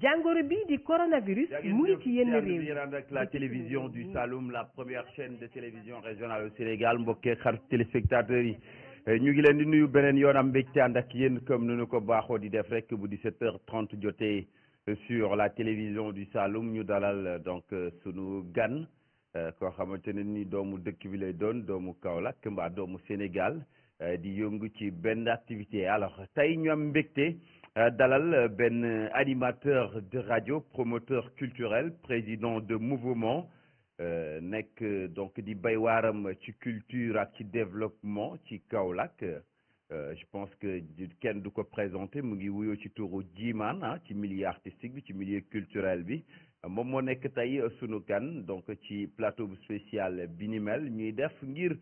jàngoro bi di coronavirus mu ngi ci yenn réew yi ak la télévision du Saloum, la première chaîne de télévision régionale au Sénégal mbokkee xarit téléspectateurs yi ñu ngi leen di nuyu beneen yoon am mbégte ànd ak yéen comme nu ñu ko baaxoo di def rek bu 17h30 jotee sur la télévision du Saloum ñu dalal donc sunu gan koo xamante ne ni doomu dëkk bi lay doon doomu Kaolack mbaa doomu Sénégal di yëngu ci benn activité alors tey ñu am mbégte dalal benn animateur de radio promoteur culturel président de mouvement nekk donc di bay waaram ci culture ak ci développement ci Kaolack je pense que kenn du ko présenté mu ngi wuyoo ci turu Djimane ci milieu artistique bi ci milieu culturel bi moom moo nekk tey sunu kan donc ci plateau bu spécial bi ni mel ñuy def ngir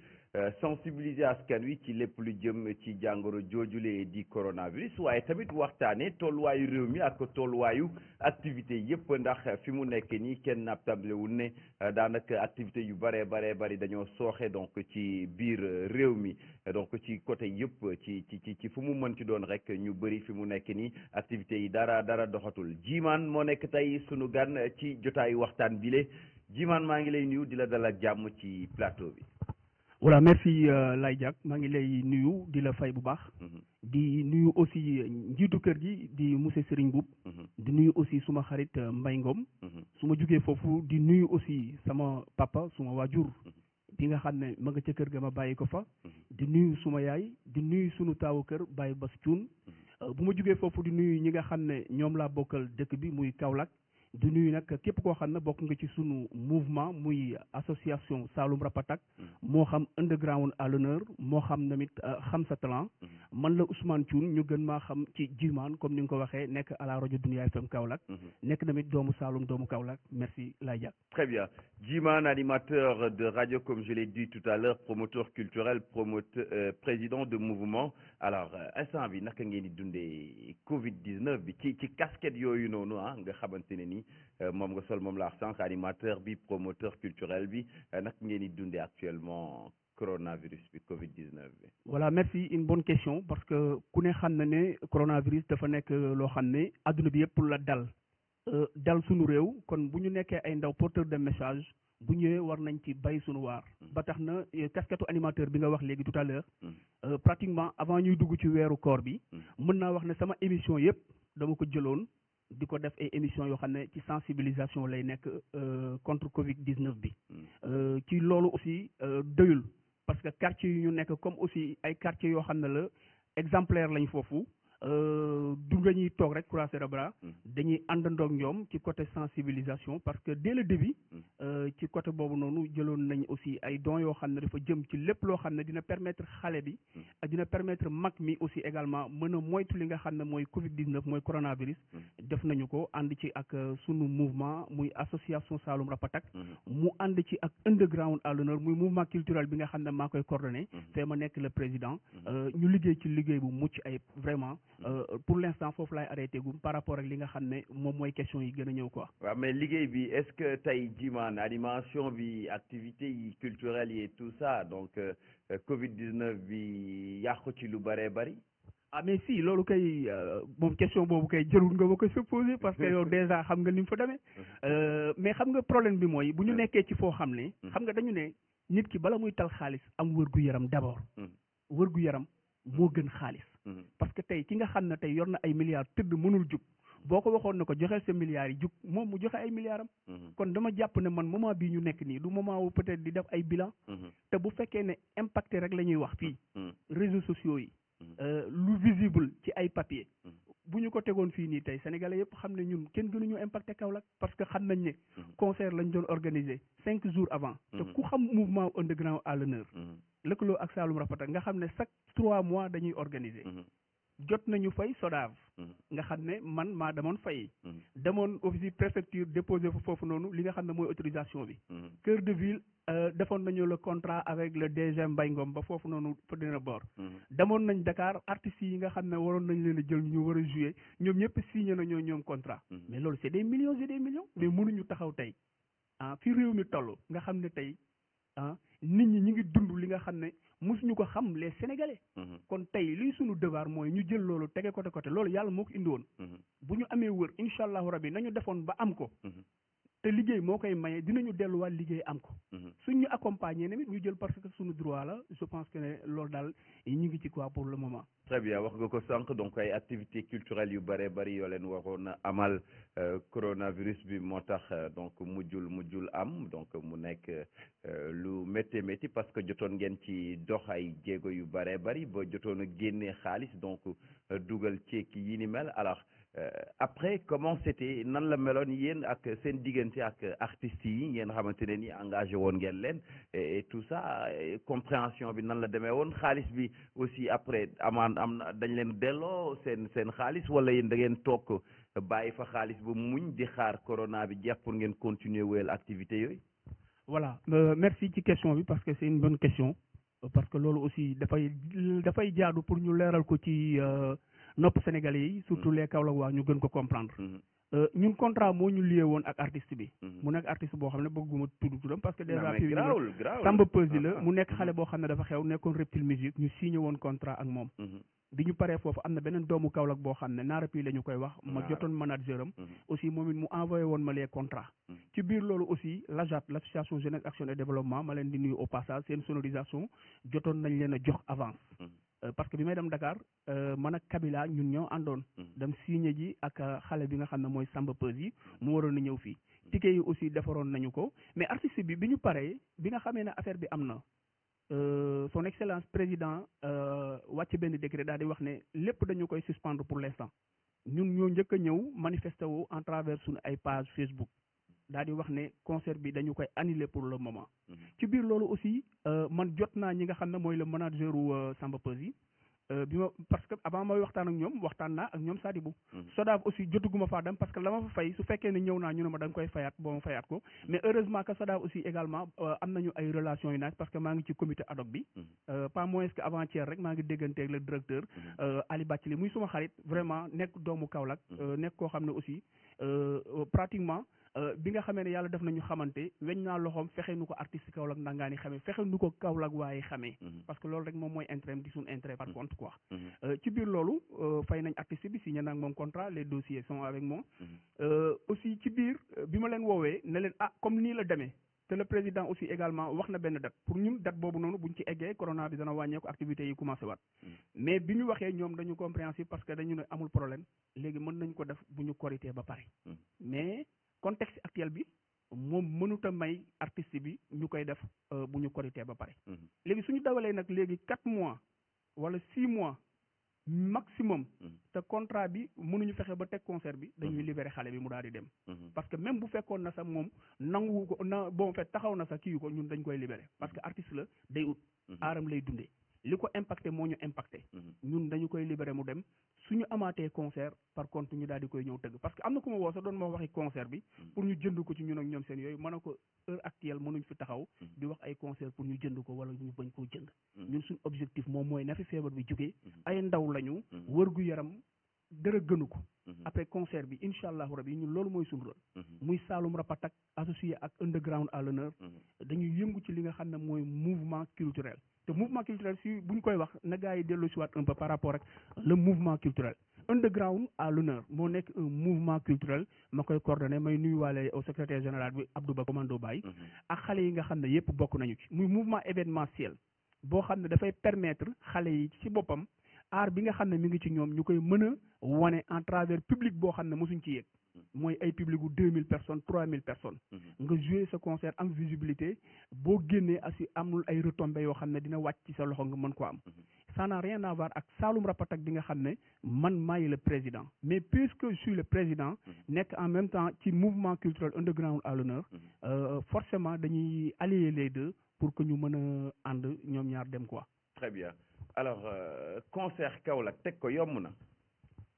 sensibiliser askan wi ci lépp lu jëm ci jàngoro joojule di coronavirus waaye tamit waxtaane tolluwaayu réew mi ak tolluwaayu activité yëpp ndax fi mu nekk nii kenn naatablewul ne daanaka activité yu bëree bari dañoo sooxe donc ci biir réew mi donc ci côté yëpp ci fu mu mën ci doon rek ñu bëri fi mu nekk nii activités yi dara doxatul Djimane moo nekk tey sunu gan ci jotaayu waxtaan bile Djimane maa ngi lay nuyu di la dalal jàmm ci plateau bi. voilà merci Laye Diack maa ngi lay nuyu di la fay bu baax. di nuyu aussi njiitu kër gi di monsieur Serigne Boub. di nuyu aussi suma xarit Mbaye Ngom. su ma jugee foofu di nuyu aussi sama papa suma waajur. bi nga xam ne ma nga ca kër ga ma bàyyi ko fa. di nuyu suma yaay di nuyu sunu taawu kër Baye Bass Thioune. bu ma jugee foofu di nuyu ñi nga xam ne ñoom laa bokkal dëkk bi muy Kaolack. di nuyu nag képp koo xam ne bokk nga ci sunu mouvement muy association Saloum Rapatak moo xam underground à l'honneur moo xam tamit xam sa talent man la Ousmane Thioune ñu gën maa xam ci Djimane comme ni nga ko waxee nekk à la rajo Dunia FM Kaolack nekk tamit doomu Saloum doomu Kaolack merci Laye Diack. Très bien Djimane, animateur de radio comme je l'ai dit tout à l'heure promoteur culturel président de mouvement alors instant bi naka ngeen di dundee Covid-19 bi ci casquette yooyu noonu nga xamante ne ni moom nga sol moom la sànq animateur bi promoteur culturel bi nag ngeen di dundee actuellement coronavirus bi Covid-19 bi. voilà merci une bonne question parce que ku ne xam na ne coronavirus dafa nekk loo xam ne adduna bi yëpp la dal sunu réew kon bu ñu nekkee ay ndaw porteur de message bu ñëwee war nañ ci bay sunu waar. ba tax na casquette animateur bi nga wax léegi tout à l'heure pratiquement avant ñuy dugg ci weeru koor bi mën naa wax ne sama émission yëpp dama ko jëloon. di ko def ay émissions yoo xam ne ci sensibilisation lay nekk contre Covid-19 bi ci loolu aussi doyul parce que quartier yu ñu nekk comme aussi ay quartiers yoo xam ne la exemplaire lañ foofu du dañuy toog rek croiser les bras dañuy àndandoog ñoom ci côté sensibilisation parce que dès le début ci côté boobu noonu jëloon nañ aussi ay dons yoo xam ne dafa jëm ci lépp loo xam ne dina permettre xale bi dina permettre mag mi aussi également mën a moytu li nga xam ne mooy Covid-19 mooy coronavirus def nañu ko ànd ci ak sunu mouvement muy association Saloum Rapatak mu ànd ci ak underground à l'honneur muy mouvement culturel bi nga xam ne maa koy coordonné te ma nekk le président ñu liggéey ci liggéey bu mucc ay vraiment pour l'instant foofu laay arrêté gum par rapport ak li nga xam ne moom mooy question yi gën a ñëw quoi. waaw mais liggéey bi est-ce que tey Djimane animation bi activité yi culturelle yi et tout ça donc Covid-19 bi yàqu ci lu bëree bëri. ah mais si loolu kay moom question boobu kay jërul nga ma ko se poser parce que yow déjà xam nga ni mu fa demee mais xam nga problème bi mooy bu ñu nekkee ci foo xam ne. xam nga dañu ne nit ki bala muy tal xaalis am wër-gu-yaram d'abord. wër-gu-yaram moo gën xaalis. parce que tey ki nga xam ne tey yor na ay milliards tëdd mënul jug boo ko waxoon ne ko joxeel sa milliards yi jug moom mu joxe ay milliards am. kon dama jàpp ne man moment bii ñu nekk nii du moment wu peut-être di def ay bilan. te bu fekkee ne impacté rek la ñuy wax fii. réseaux sociaux yi. lu visible ci ay papier. bu ñu ko tegoon fii nii tey sénégalais yëpp xam ne ñun kenn gënuñu impacté Kaolack parce que xam nañ ne. concert lañ doon organiser 5 jours avant. te ku xam mouvement underground à l'honneur lëkkaloo ak Saloum Rapatak nga xam ne chaque 3 mois dañuy organiser. jot nañu fay SODAV. nga xam ne man maa demoon fay. demoon office préfecture déposé fa foofu noonu li nga xam ne mooy autorisation bi. cœur de ville defoon nañu le contrat avec le DG Mbaye Ngom ba foofu noonu fa dina boor. demoon nañ Dakar artistes yi nga xam ne waroon nañ leen a jël ñu war a jouer ñoom ñëpp signé nañoo ñoom contrat. mais loolu c'est des millions et des millions. mais mënuñu taxaw tey fi réew mi toll nga xam ne tey nit ñi ngi dund li nga xam ne mosuñu ko xam les Sénégalais. kon tey liy sunu devoir mooy ñu jël loolu tege côté loolu yàlla moo ko indi woon. bu ñu amee wër incha allahu rabi nañu defoon ba am ko. te liggéey moo koy maye dinañu delluwaat liggéey am ko. suñ ñu accompagner tamit ñu jël parce que suñu droit la je pense que ne loolu daal ñu ngi ci quoi pour le moment. très bien wax nga ko sànq donc ay activités culturelles yu bare bari yoo leen waroon a amal coronavirus bi moo tax donc mujjul am donc mu nekk lu métti parce que jotoon ngeen ci dox ay jéego yu bare bari ba jotoon a génnee xaalis donc dugal ceeki yi ni mel alors. Après comment c'était nan la meloon yéen ak seen diggante ak artistes yi ngeen xamante ne ni engagé woon ngeen leen et tout ça compréhension bi nan la demee woon xaalis bi aussi après am na dañ leen delloo seen xaalis wala yéen da ngeen toog bàyyi fa xaalis ba muñ di xaar corona bi jeex pour ngeen continuer wéyal activité yooyu. Voilà merci ci question bi parce que c'est une bonne question parce que loolu aussi dafay jaadu pour ñu leeral ko ci. nopp sénégalais yi surtout les Kaolack waa ñu gën ko comprendre ñun contrat moo ñu lié woon ak artiste bi mu nekk artiste boo xam ne bëgguma tudd tuddam parce que déjà Samba Peuzzi la mu nekk xale boo xam ne dafa xew nekkoon Reptile Musique ñu signé woon contrat ak moom bi ñu paree foofu am na beneen doomu Kaolack boo xam ne Naara Pi la ñu koy wax ma jotoon manager am aussi moom it mu envoyé woon ma les contrats ci biir loolu aussi l'AJAT l'association jeunesse action et développement ma leen di nuyu au passage seen sonorisation jotoon nañ leen a jox avance parce que bi may dem Dakar man ak Kabila ñun ñoo àndoon dem signé ji ak xale bi nga xam ne mooy Samba Peuzzi mu waroon na ñëw fii ticket yi aussi defaroon nañu ko mais artiste bi ñu paree bi nga xamee ne affaire bi am na son excellence président wàcc benn décret daal di wax ne lépp dañu koy suspendre pour l'instant ñun ñoo njëkk a ñëw manifester wu en travers suñu ay page Facebook daal di wax ne concert bi dañu koy annuler pour le moment ci biir loolu aussi man jot naa ñi nga xam ne mooy le manager wu Samba Peuzzi bi ma parce que avant mooy waxtaan naa ak ñoom Sadibou Sodav aussi jotuguma faa dem parce que la ma fa fay su fekkee ne ñëw naa ñu ne ma da nga koy fayaat boo ma fayaat ko mais heureusement que Sodav aussi également am nañu ay relations yu naaj parce que maa ngi ci comité ad hoc bi pas moins que avant-hier rek maa ngi dégganteeg le directeur Ali Bathily muy suma xarit vraiment nekk doomu Kaolack nekk koo xam ne aussi pratiquement bi nga xamee ne yàlla def nañu xamante weñ naa loxoom fexe nu ko artiste Kaolack ndangaani xamee fexe nu ko Kaolack waaye xamee parce que loolu rek moom mooy intérêt di suñu intérêt par contre quoi ci biir loolu fay nañ artiste bi signé naag moom contrat les dossiers sont avec moi aussi ci biir bi ma leen woowee ne leen comme nii la demee te le président aussi également wax na benn date pour ñun date boobu noonu buñ ci eggee corona bi dana wàññeeku activités yi commencé waat mais bi ñu waxee ñoom dañu compréhensible parce que dañu ne amul problème léegi mën nañ ko def bu ñu korité ba pare mais contexte actuel bi moom mënut a may artiste bi ñu koy def bu ñu korité ba pare léegi suñu dawalee nag léegi 4 mois wala 6 mois maximum te contrat bi mënuñu fexe ba teg concert bi dañuy libéré xale bi mu daal di dem parce que même bu fekkoon na sax moom nangu ko bon fait taxaw na sax kii ko ñun dañ koy libéré parce que artiste la day ut aaram lay dundee li ko impacté moo ñu impacté ñun dañu koy libéré mu dem suñu amaatee concert par contre ñu daal di koy ñëw tëgg parce que am na ku ma woo sax doon ma waxi concert bi pour ñu jënd ko ci ñun ak ñoom seen yooyu mën a ko heure actuelle mënuñ fi taxaw di wax ay concert pour ñu jënd ko wala ñu bañ koo jënd ñun suñu objectif moom mooy na fi feebar bi jógee ay ndaw lañu wërgu yaram dara gënu ko après concert bi incha allahu rabi ñun loolu mooy suñu rôle muy Saloum Rapatak associé ak Underground à l'honneur dañuy yëngu ci li nga xam ne mooy mouvement culturel te mouvement culturel si bu ñu koy wax na gars yi dellu si waat un peu par rapport ak le mouvement culturel Underground à l'honneur moo nekk un mouvement culturel ma koy coordonné may nuyuwaale au secrétaire général bi Abdou Ba Commando Baye ak xale yi nga xam ne yëpp bokk nañu ci muy mouvement événementiel boo xam ne dafay permettre xale yi ci boppam art bi nga xam ne mi ngi ci ñoom ñu koy mën a wane en travers public boo xam ne mosuñ ci yëg mooy ay public gu 2000 personnes 3000 personnes nga jouer ce concert am visibilité boo génnee asi amul ay retombées yoo xam ne dina wàcc ci sa loxo nga mën ko am ça n'a rien à voir ak Saloum Rapatak bi nga xam ne man maay le président mais puisque je suis le président nekk en même temps ci mouvement culturel Underground à l'honneur forcément dañuy allier les deux pour que ñu mën a ànd ñoom ñaar dem quoi. Très bien alors concert Kaolack teg ko yomb na.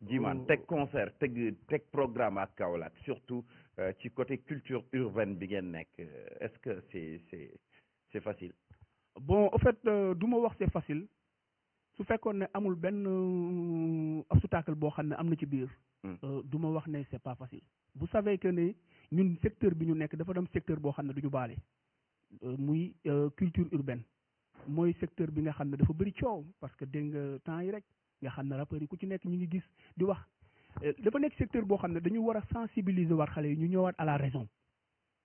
Djimane teg concert teg programme ak Kaolack surtout ci côté culture urbaine bi ngeen nekk est-ce que c'est facile. Bon en fait du ma wax c'est facile su fekkoon ne amul benn obstacle boo xam ne am na ci biir. du ma wax ne c'est pas facile. vous savez que ne ñun secteur bi ñu nekk dafa dem secteur boo xam ne du ñu baale muy culture urbaine mooy secteur bi nga xam ne dafa bëri coow parce que dégg nga temps yi rek nga xam ne rappeurs yi ku ci nekk ñu ngi gis di wax dafa nekk secteur boo xam ne dañu war a sensibiliser waat xale yi ñu ñëwaat à la raison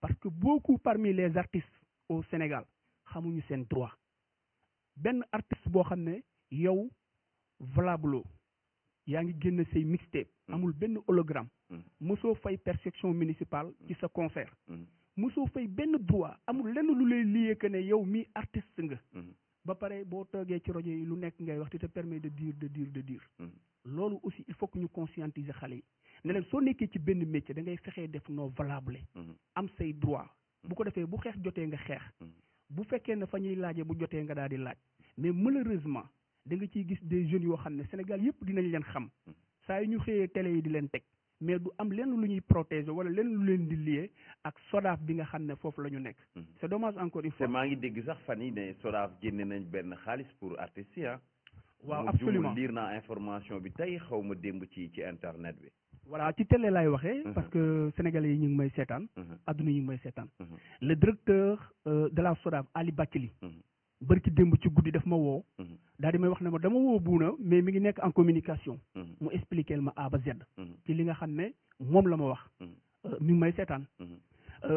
parce que beaucoup parmi les artistes au Sénégal xamuñu seen droit benn artiste boo xam ne yow valable yaa ngi génn say mixtape amul benn hologramme mosoo fay perception municipale ci sa concert mosoo fay benn droit amul lenn lu lay lié que ne yow mi artiste nga ba pare boo toogee ci rajo yi lu nekk ngay wax te permet de dire loolu aussi il faut que ñu conscientiser xale yi ne leen soo nekkee ci benn métier da ngay fexee def noo valable am say droit bu ko defee bu xeex jotee nga xeex bu fekkee ne fa ñuy laajee bu jotee nga daal di laaj mais malheureusement da nga ciy gis des jeunes yoo xam ne Sénégal yëpp dinañ leen xam saa yu ñu xëyee télé yi di leen teg mais du am lenn lu ñuy protéger wala lenn lu leen di lié ak SODAV bi nga xam ne foofu la ñu nekk. c'est dommage encore une fois. te maa ngi dégg sax fan yi ne SODAV génne nañ benn xaalis pour artistes yi waaw absolument lire naa information bi tey xaw ma démb ci internet bi. voilà ci télé laay waxee. parce que sénégalais yi ñu ngi may seetaan. adduna ñu ngi may seetaan. le directeur de la SODAV Ali Bathily. bari ci démb ci guddi daf ma woo. daal di may wax ne ma dama woo Bouna mais mi ngi nekk en communication. mu expliquer ma A ba Z. ci li nga xam ne moom la ma wax. mi ngi may seetaan.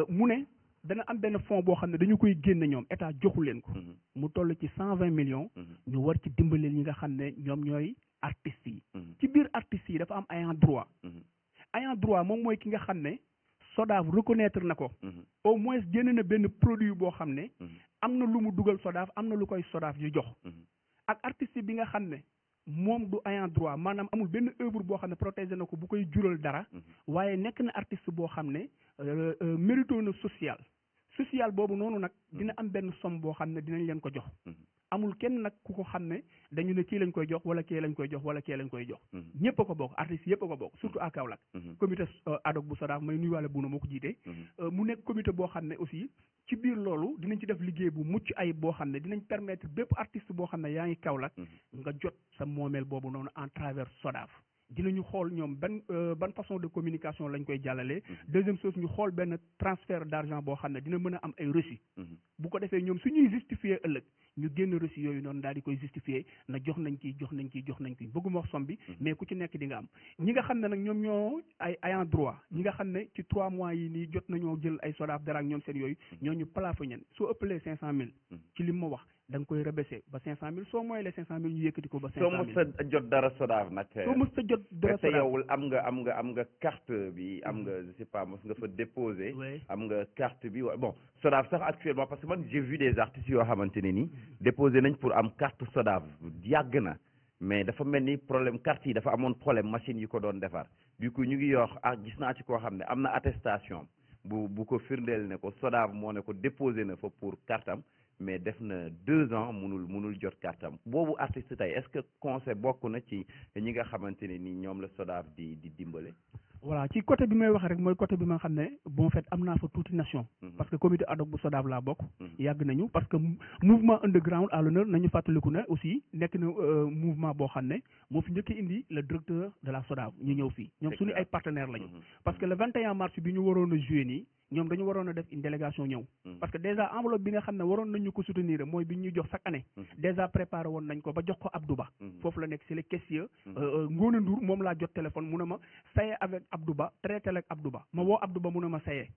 mu ne dana am benn fonds boo xam ne dañu koy génne ñoom état joxu leen ko. mu toll ci 120 millions. ñu war ci dimbali ñi nga xam ne ñoom ñooy artistes yi. ci biir artistes yi dafa am ayant droit. ayant droit moom mooy ki nga xam ne SODAV reconnaître na ko. au moins génne na benn produit boo xam ne. am na lu mu dugal SODAV am na lu koy SODAV yu jox. ak artiste bi nga xam ne moom du ayant droit maanaam amul benn œuvre boo xam ne protégé na ko bu koy jural dara. waaye nekk na artiste boo xam ne mérito na social boobu noonu nag dina am benn somme boo xam ne dinañ leen ko jox. amul kenn nag ku ko xam ne dañu ne kii lañ koy jox wala kii lañ koy jox wala kii lañ koy jox. ñëpp a ko bokk artistes yëpp a ko bokk surtout à Kaolack. comité ad hoc bu SODAV may nuyuwaale Bouna moo ko jiite. mu nekk comité boo xam ne aussi ci biir loolu dinañ ci def liggéey bu mucc ayib boo xam ne dinañ permettre bépp artiste boo xam ne yaa ngi Kaolack. nga jot sa moomeel boobu noonu en travers SODAV. dinañu xool ñoom ban façon de communication lañ koy jàllalee. deuxième chose ñu xool benn transfert d'argent boo xam ne dina mën a am ay reçu. bu ko defee ñoom suñuy justifier ëllëg ñu génn reçu yooyu noonu daal di koy justifier na jox nañ kii bëgguma wax somme bi mais ku ci nekk di nga am ñi nga xam ne nag ñoom ñoo ay ayant droit ñi nga xam ne ci 3 mois yi nii jot nañoo jël ay SODAV dara ak ñoom seen yooyu ñooñu plafonné soo ëppalee 500000 ci li ma wax da nga koy rebaissé ba 500000 soo mooy les 500000 ñu yëkkati ko ba 500000 soo mës a jot dara SODAV nag. soo mës a jot dara te yow am nga carte bi am nga je sais pas mos nga fa déposé. am nga carte bi bon SODAV sax actuellement parce que man j'ai vu des artistes yoo xamante ne nii déposé nañ pour am carte SODAV yàgg na mais dafa mel ni problème carte yi dafa amoon problème machine yi ko doon defar du coup ñu ngi yox gis naa ci koo xam ne am na attestation bu ko firndeel ne ko SODAV moo ne ko déposé na fa pour carte am mais def na 2 ans munul jot carte am boobu artiste tey est-ce que conseil bokk na ci ñi nga xamante ne ni ñoom la SODAV di dimbale. voilà ci côté bi may wax rek mooy côté bi ma xam ne bon fait am naa fa tuuti nation. parce que comité ad hoc bu SODAV laa bokk. yàgg nañu parce que mouvement underground à l'honneur nañu fàttaliku ne aussi nekk na mouvement boo xam ne moo fi njëkk indi le directeur de la SODAV ñu ñëw fii ñoom suñu ay partenaires lañu. parce que le 21 mars bi ñu waroon a joué nii ñoom dañu waroon a def une délégation ñëw. parce que déjà enveloppe bi nga xam ne waroon nañu ko soutenir mooy bi ñu jox chaque année. déjà préparé woon nañ ko ba jox ko Abdou Ba. foofu la nekk c'est le caissier. Ngone Ndour moom laa jot téléphone mu ne ma saye avec Abdou Ba traité ak Abdou Ba ma woo Abdou Ba mu ne ma saye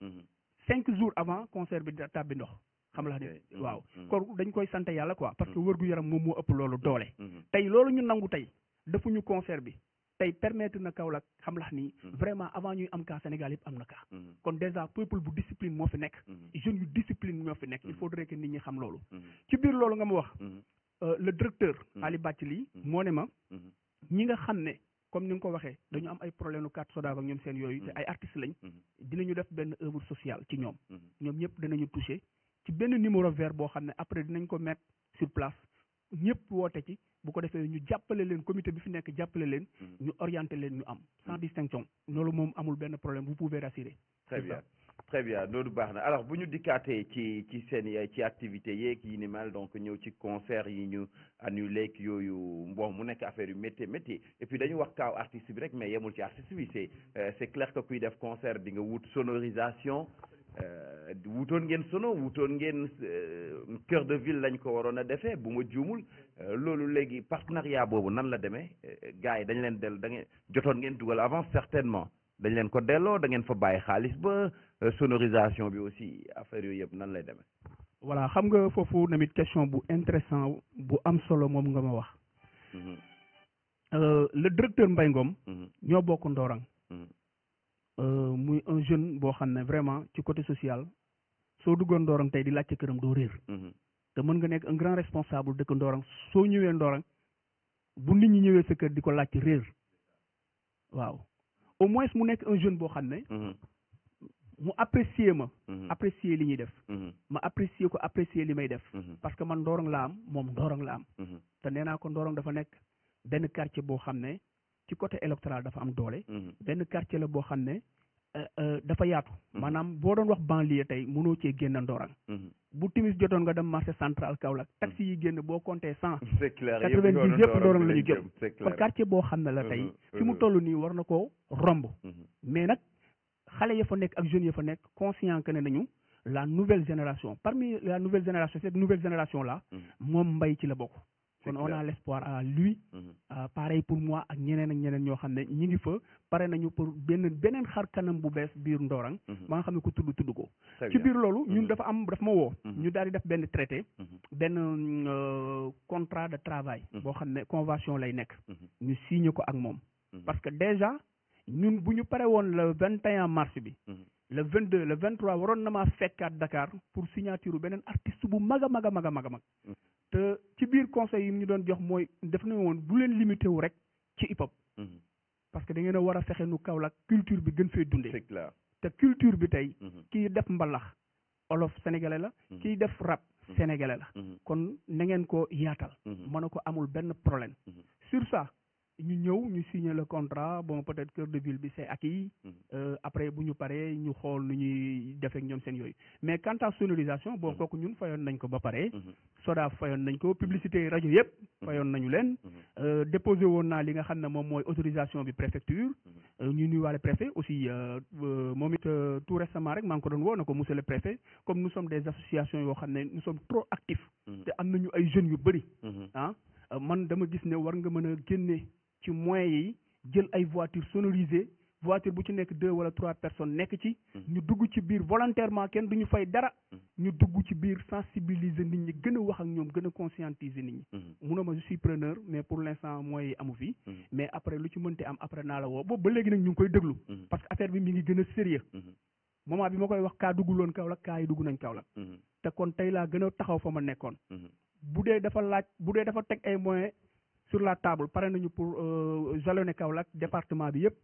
5 jours avant concert bi tàbbi ndox. xam la ne waaw kon dañ koy sant yàlla quoi parce que wërgu yaram moom moo ëpp loolu doole. tey loolu ñu nangu tey defuñu concert bi. tey permettre na Kaolack xam la ni vraiment avant ñuy am cas Sénégal yëpp am na cas kon déjà peuple bu discipline moo fi nekk jeunes yu discipline ñoo fi nekk il faudrait que nit ñi xam loolu ci biir loolu nga ma wax le directeur Ali Bathily moo ne ma ñi nga xam ne comme ni nga ko waxee dañu am ay problème nu carte SODAV ak ñoom seen yooyu te ay artistes lañ dinañu def benn œuvre sociale ci ñoom ñëpp dinañu touché ci benn numéro vert boo xam ne après dinañ ko mettre sur place ñëpp woote ci bu ko defee ñu jàppale leen comité bi fi nekk jàppale leen ñu orienté leen ñu am sans distinction loolu moom amul benn problème vous pouvez rassurer. très bien loolu baax na alors bu ñu dikkaatee ci seen ci activité yeeg yi ni mel donc ñëw ci concert yi ñu annulé yooyu bon mu nekk affaire yu métti et puis dañu wax kaaw artiste bi rek mais yemul ci artiste bi c'est clair que kuy def concert di nga wut sonorisation wutoon ngeen sono wutoon ngeen cœur de ville lañ ko waroon a defee bu ma juumul loolu léegi partenariat boobu nan la demee gars yi dañ leen da ngeen jotoon ngeen dugal avance certainement dañ leen ko delloo da ngeen fa bàyyi xaalis ba sonorisation bi aussi affaire yooyu yëpp nan lay demee. voilà xam nga foofu tamit question bu intéressant bu am solo moom nga ma wax. Le directeur Mbaye Ngom. ñoo bokk Ndorong. muy un jeune boo xam ne vraiment ci côté social soo duggoon Ndorong tey di laajte këram doo réer. te mën nga nekk un grand responsable dëkk Ndorong soo ñëwee Ndorong bu nit ñi ñëwee sa kër di ko laajte réer waaw au moins mu nekk un jeune boo xam ne. mu apprécier ma. apprécier li ñuy def. ma apprécier ko apprécier li may def. parce que man Ndorong la am moom Ndorong la am. te nee naa ko Ndorong dafa nekk benn quartier boo xam ne ci côté électoral dafa am doole. benn quartier la boo xam ne dafa yaatu. maanaam boo doon wax banlieue tey mënoo cee génn Ndorong. bu timis jotoon nga dem marché central Kaolack taxi yi génn boo compté 100. c'est clair 90 yëpp Ndorong la ñu jëm. kon quartier boo xam ne la tey fi mu toll nii war na koo romb. mais nag xale ya fa nekk ak jeunes ya fa nekk conscient que ne nañu la nouvelle génération parmi la nouvelle génération cette nouvelle génération là. moom Mbaye ci la bokk. kon on a l'espoir à lui. pareil pour moi ak ñeneen ñoo xam ne ñi ngi fa pare nañu pour beneen xar kanam bu bees biir Ndorong. ba nga xam ne ko tudd ko. ci biir loolu ñun dafa ma woo. ñu daal di def benn traité. benn contrat de travail. boo xam ne convention lay nekk. ñu signé ko ak moom. parce que déjà ñun bu ñu pare woon le 21 mars bi. le 22 le 23 waroon na maa fekkaat Dakar pour signature beneen artiste bu mag a mag a mag a mag a mag. te ci biir conseil yi ñu doon jox mooy def na woon bu leen limité wu rek ci hip hop. parce que da ngeen a war a fexe nu Kaolack culture bi gën fee dundee. c'est clair te culture bi tey. kii def mbalax olof sénégalais la. kii def rap sénégalais la. kon na ngeen ko yaatal. mën na ko amul benn problème. sur ça ñu ñëw ñu signer le contrat bon peut-être cœur de ville bi c'est acquis. après bu ñu paree ñu xool nu ñuy defee ak ñoom seen yooyu mais quant à sonorisation bon kooku ñun fayoon nañ ko ba pare. Soda fayoon nañ ko publicité rajo yëpp. fayoon nañu leen. déposé woon naa li nga xam ne moom mooy autorisation bi préfecture. ñu nuyuwaale préfet aussi moom it tout récemment rek maa ngi ko doon woo na ko monsieur le préfet comme nous sommes des associations yoo xam ne nous sommes trop actifs. te am nañu ay jeunes yu bëri. man dama gis ne war nga mën a génne ci moyens yi jël ay voitures sonorisées voiture bu ci nekk 2 wala 3 personnes nekk ci. ñu dugg ci biir volontairement kenn du ñu fay dara. ñu dugg ci biir sensibiliser nit ñi gën a wax ak ñoom gën a conscientiser nit ñi. munoo je suis preneur mais pour l'instant mooy amu fi. mais après lu ci mënti am après naa la woo boobu ba léegi nag ñu ngi koy déglu. parce que affaire bi mi ngi gën a sérieux. moment bi ma koy wax kaa dugguloon Kaolack kaa yi dugg nañ Kaolack. te kon tey laa gën a taxaw fa ma nekkoon. bu dee dafa teg ay moyens sur la table pare nañu pour jalonner Kaolack département bi yëpp.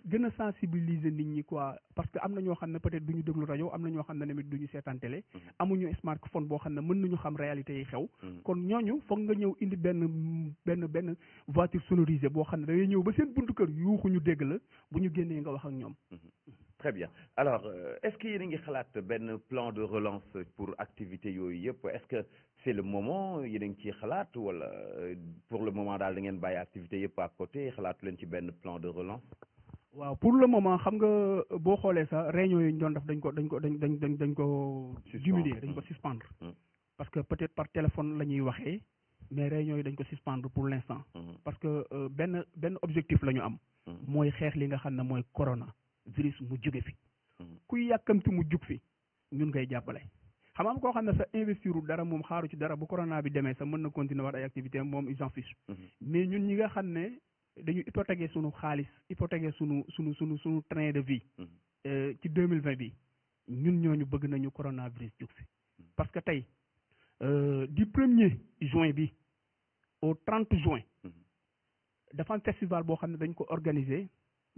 gën a sensibiliser nit ñi quoi parce que am na ñoo xam ne peut-être du ñu déglu rajo am na ñoo xam ne tamit du ñu seetaan télé. amuñu smartphone boo xam ne mën nañu xam réalité yi xew. kon ñooñu foog nga ñëw indi benn voiture sonorisée boo xam ne da ngay ñëw ba seen buntu kër yuuxu ñu dégg la bu ñu génnee nga wax ak ñoom. Très bien alors est-ce que yéen a ngi xalaat benn plan de relance pour activité yooyu yëpp est-ce que c'est le moment yéen a ngi ciy xalaat wala pour le moment daal da ngeen bàyyi activité yëpp à côté xalaatu leen ci benn plan de relance. waaw pour le moment xam nga boo xoolee sax réunion yi ñu doon def dañ ko diminuer dañ ko suspendre. parce que peut-être par téléphone la ñuy waxee mais réunion yi dañ ko suspendre pour l'instant. parce que benn objectif la ñu am. mooy xeex li nga xam ne mooy corona. virus mu jóge fi kuy yàkkamti mu jug fi ñun ngay jàppale xam nga koo xam ne sa investirul dara moom xaaru ci dara bu corona bi demee sa mën na continuer war ay activité moom ils s'en fichent mais ñun ñi nga xam ne dañu hypothéquer sunu xaalis hypothéquer sunu train de vie ci 2020 bi ñun ñooñu bëgg nañu coronavirus jug fi parce que tey du 1er juin bi au 30 juin dafa am festival boo xam ne dañ ko organiser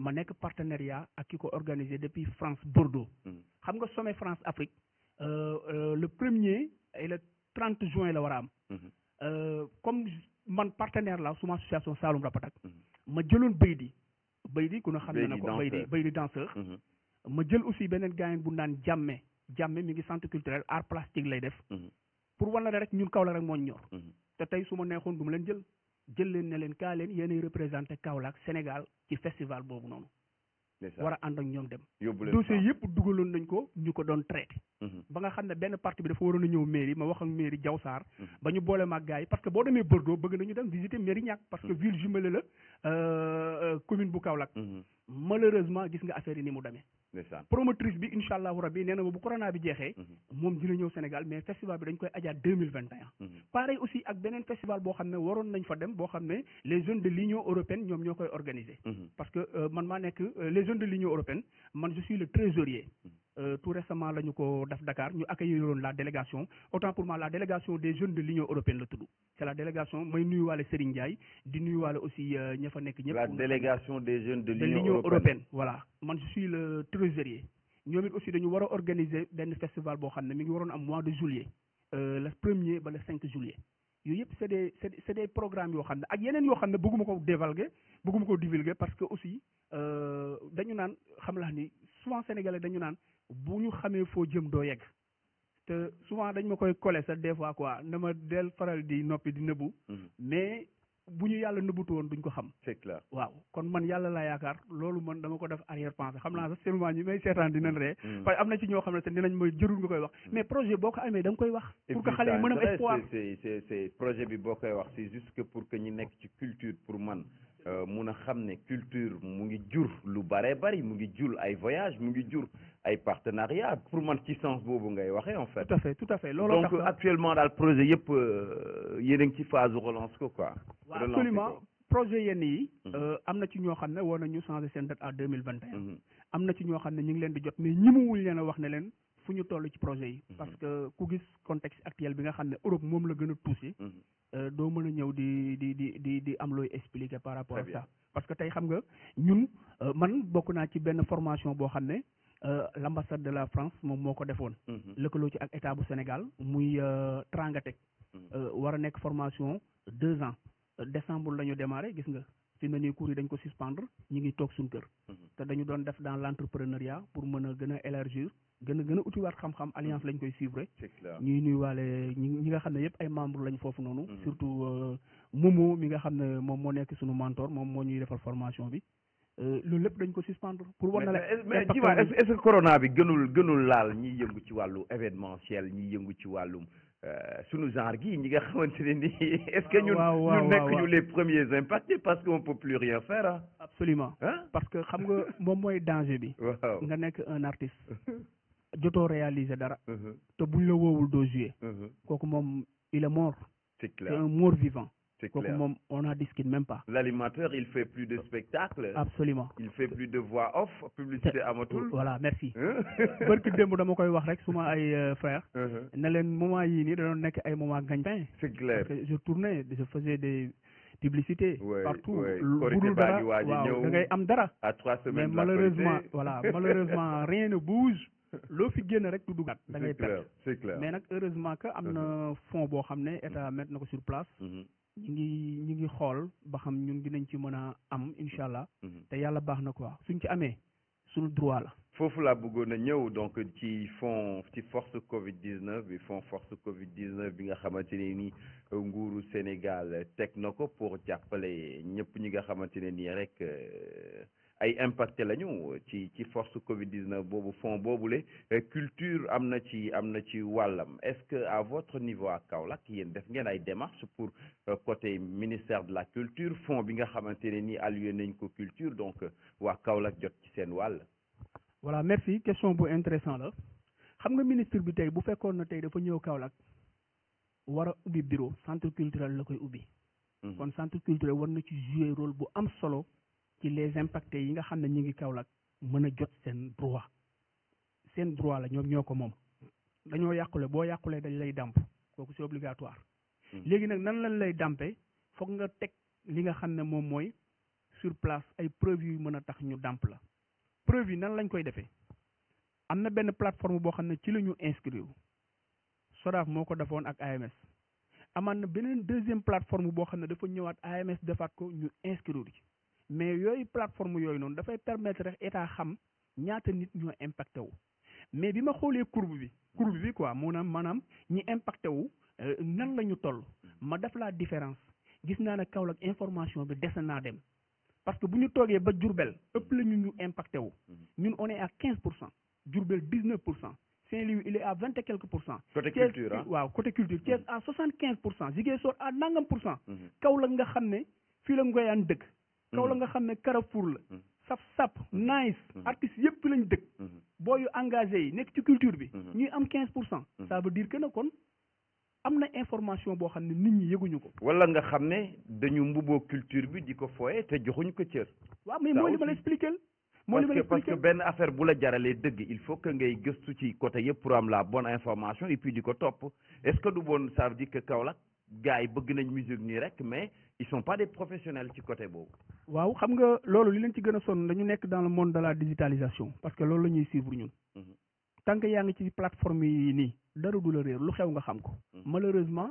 ma nekk partenariat ak ki ko organisé depuis France Bordeaux. xam nga sommet France Afrique le 1er et le 30 juin la war a am. comme man partenaire la suma association Saloum Rapatak. ma jëloon Baydi ku na xam ne na ko Baydi danseur. ma jël aussi beneen gaayen bu naan jàmme mi ngi centre culturel art plastique lay def. pour wane rek ñun Kaolack rek moo ñu ñor. te tey su ma neexoon du ma leen jël leen ne leen kaa leen yéenay représenté Kaolack Sénégal ci festival boobu noonu war a ànd ak ñoom dem yóbbu dossier yëpp dugaloon nañ ko ñu ko doon traité ba nga xam ne benn partie bi dafa waroon a ñëw mairie ma wax ak mairie Diaw Sarr ba ñu boole maag gars yi parce que boo demee Bordeaux bëgg nañu dem visiter Mérignac parce que ville jumelée la commune bu Kaolack malheureusement gis nga affaire yi ni mu demee promotrice bi incha allahu rabbi nee na ma bu corona bi jeexee moom dina ñëw Sénégal mais festival bi dañ koy ajaat 2021 pareil aussi ak beneen festival boo xam ne waroon nañ fa dem boo xam ne les jeunes de l'Union européenne ñoom ñoo koy organiser parce que man maa nekk les jeunes de l'Union européenne man je suis le trésorier tout récemment la ñu ko def Dakar ñu accueilliroon la délégation autant pour moi la délégation des jeunes de l'Union européenne la tudd c'est la délégation may nuyuwaale Serigne Ndiaye di nuyuwaale aussi ña fa nekk ñëpp. La délégation des jeunes de l'Union européenne voilà man je suis le trésorier ñoom it aussi dañu war a organiser benn festival boo xam ne mi ngi waroon am mois de juillet le 1er ba le 5 juillet yooyu yëpp c'est des programmes yoo xam ne ak yeneen yoo xam ne bëgguma ko divulguer parce que aussi dañu naan xam la ni souvent sénégalais dañu naan bu ñu xamee foo jëm doo yegg te souvent dañ ma koy coller sax des fois quoi na ma del faral di noppi di nëbbu mais bu ñu yàlla nëbbutu woon duñ ko xam. C'est clair waaw kon man yàlla laa yaakaar loolu man dama ko def arrière pensée xam naa sax seulement ñi may seetaan dinañ ree parce que am na ci ñoo xam ne te dinañ ma jërul nga koy wax mais projet boo ko amee da nga koy wax pour que xale yi mën a espoir c'est projet bi boo koy wax c'est juste que pour que ñi nekk ci culture pour man mun a xam ne culture mu ngi jur lu bare bari mu ngi jur ay voyage mu ngi jur ay partenariat pour man ci sens boobu ngay waxee en fait. tout à fait loolu donc actuellement daal projet yëpp yéen a ngi ci phase relance ko quoi. waaw absolument projet yenn yi am na ci ñoo xam ne war nañu changer seen date à 2021 am na ci ñoo xam ne ñu ngi leen di jot mais ñimuwuñ leen a wax ne leen fu ñu toll ci projet yi parce que ku gis contexte actuel bi nga xam ne Europe moom la gën a touché doo mën a ñëw di am looy expliquer par rapport à ça parce que tey xam nga ñun man bokk naa ci benn formation boo xam ne l'ambassade de la France moom moo ko defoon lëkkaloo ci ak état bu Sénégal muy Trangatech war a nekk formation 2 ans décembre la ñu démarré gis nga fi mu ne nii cours yi dañ ko suspendre ñu ngi toog suñu kër te dañu doon def dans l'entrepreneuriat pour mën a gën a élargir gën a utiwaat xam-xam alliance lañ koy suivre ñuy nuyuwaale ñi nga xam ne yëpp ay membres lañ foofu noonu surtout Momo mi nga xam ne moom moo nekk suñu mentor moom moo ñuy defal formation bi loolu lépp dañ ko suspendre pour war na la mais est-ce que corona bi gënul laal ñiy yëngu ci wàllu événementiel ñiy yëngu ci wàllum sunu genre gi ñi nga xamante ne nii est-ce que ñun nekk ñu les premiers impactés parce qu'on peut plus rien faire ah absolument parce que xam nga moom mooy danger bi nga nekk un artiste jotoo réaliser dara te buñ la woowul doo jouer kooku moom il est mort c'est clair c'est un mort vivant kooku moom on n'en discute même pas. L'animateur il fait plus de spectacles. Absolument. Il fait plus de voix off publicité amatul. Voilà merci. barki démb dama koy wax rek suma ay frères. ne leen moment yii nii da doon nekk ay moment gagne-pain. C'est clair parce que je tournais je faisais des publicités. partout budul dara waaw da ngay am dara. à 3 semaines mais malheureusement rien ne bouge. loo fi génn rek du dugaat da ngay perdre. C'est clair mais nag heureusement que am na fonds boo xam ne état mettre na ko sur place. ñu ngi xool ba xam ñun dinañ ci mën a am incha allah. te yàlla baax na quoi suñ ci amee suñu droit la. foofu laa bëggoon a ñëw donc ci force Covid 19 bi fonds force Covid 19 bi nga xamante ne ni nguuru Sénégal teg na ko pour jàppale ñëpp ñi nga xamante ne nii rek ay impacté lañu ci force Covid 19 boobu fonds boobule culture am na ci wàllam est-ce que à votre niveau à Kaolack yéen def ngeen ay démarches pour côté ministère de la culture fonds bi nga xamante ne nii alloué nañ ko culture donc waa Kaolack jot ci seen wàll. voilà merci question bu intéressant la xam nga ministre bi tey bu fekkoon na tey dafa ñëw Kaolack war a ubbi bureau centre culturel la koy ubbi. kon centre culturel war na ci jouer rôle bu am solo. ci les impactés yi nga xam ne ñu ngi Kaolack mën a jot seen droit la ñoo ko moom dañoo yàqule boo yàqulee dañ lay dàmp kooku c'est obligatoire léegi nag nan lañ lay dàmpe foog nga teg li nga xam ne moom mooy sur place ay preuves yu mën a tax ñu dàmp la preuve yi nan lañ koy defee am na benn plateforme boo xam ne ci la ñu inscrire SODAV moo ko defoon ak AMS amaan na beneen deuxième plateforme boo xam ne dafa ñëwaat AMS defaat ko ñu inscrire ci mais yooyu plateforme yooyu noonu dafay permettre rek état xam ñaata nit ñoo impacté wu mais bi ma xoolee courbe bi quoi maanaam ñi impacté wu nan la ñu toll ma def la différence gis naa ne Kaolack information bi des naa dem parce que bu ñu toogee ba Diourbel ëpp la ñu impacté wu ñun on est à 15%, Diourbel 19%, Saint-Louis il est à 20 et quelques %. Côté culture ah waaw côté culture Thiès à 75%, Ziguinchor à nangam %. Kaolack nga xam ne fii la Ngoyaan dëkk. Kaolack nga xam ne Carrefour la. sap nice artistes yëpp fi lañ dëkk. booyu engagé yi nekk ci culture bi. ñuy am 15%. ça veut dire que ne kon am na information boo xam ne nit ñi yëguñu ko. wala nga xam ne dañu mbuboo culture bi di ko foye te joxuñ ko cër. waaw mais mooy li ma la expliqué. parce que benn affaire bu la jaralee dëgg il faut que ngay gëstu ci côté yëpp pour am la bonne information et puis di ko topp est-ce que du bon ça veut dire que Kaolack gars yi bëgg nañ musique nii rek mais ils sont pas des professionnels ci côté boobu. waaw xam nga loolu li leen ci gën a sonn dañu nekk dans le monde de la digitalisation parce que loolu la ñuy suivre ñun. tant que yaa ngi ci plateforme yi nii dara du la réer lu xew nga xam ko. malheureusement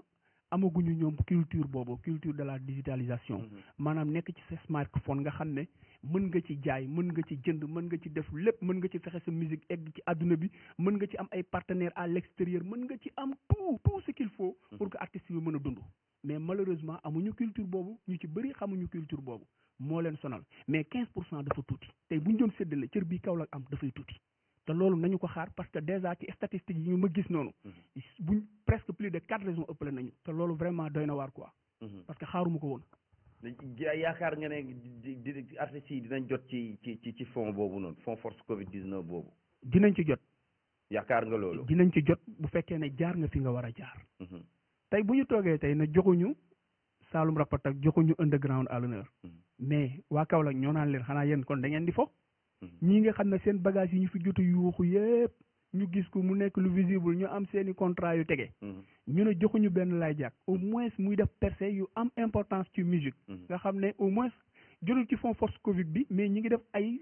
amaguñu ñoom culture boobu culture de la digitalisation. maanaam nekk ci sa smartphone nga xam ne mën nga ci jaay mën nga ci jënd mën nga ci def lépp mën nga ci fexe sa musique egg ci àdduna bi mën nga ci am ay partenaires à l'extérieur mën nga ci am tout ce qu'il faut pour que artistes yi mën a dund. mais malheureusement amuñu culture boobu ñu ci bëri xamuñu culture boobu moo leen sonal mais 15% dafa tuuti tey bu ñu doon séddale cër bii Kaolack am dafay tuuti. te loolu nañu ko xaar parce que déjà ci statistiques yi ñu ma gis noonu buñ presque plus de 4 raisons ëppale nañu te loolu vraiment doy na waar quoi parce que xaaruma ko woon. yaakaar nga ne artistes yi dinañ jot ci fonds boobu noonu fonds force Covid 19 boobu. dinañ ci jot. yaakaar nga loolu. dinañ ci jot bu fekkee ne jaar nga fi nga war a jaar. tey bu ñu toogee tey ne joxuñu Saloum Rapat ak joxuñu underground à l'honneur mais waa Kaolack ñoo naan leen xanaa yéen kon da ngeen di fo. ñii nga xam ne seen bagage yi ñu fi jotu yuuxu yëpp ñu gis ko mu nekk lu visible ñu am seeni contrat yu tege ñu ne joxuñu benn Laye Diack au moins muy def percée yu am importance ci musique nga xam ne au moins jotul ci fond force Covid bi mais ñi ngi def ay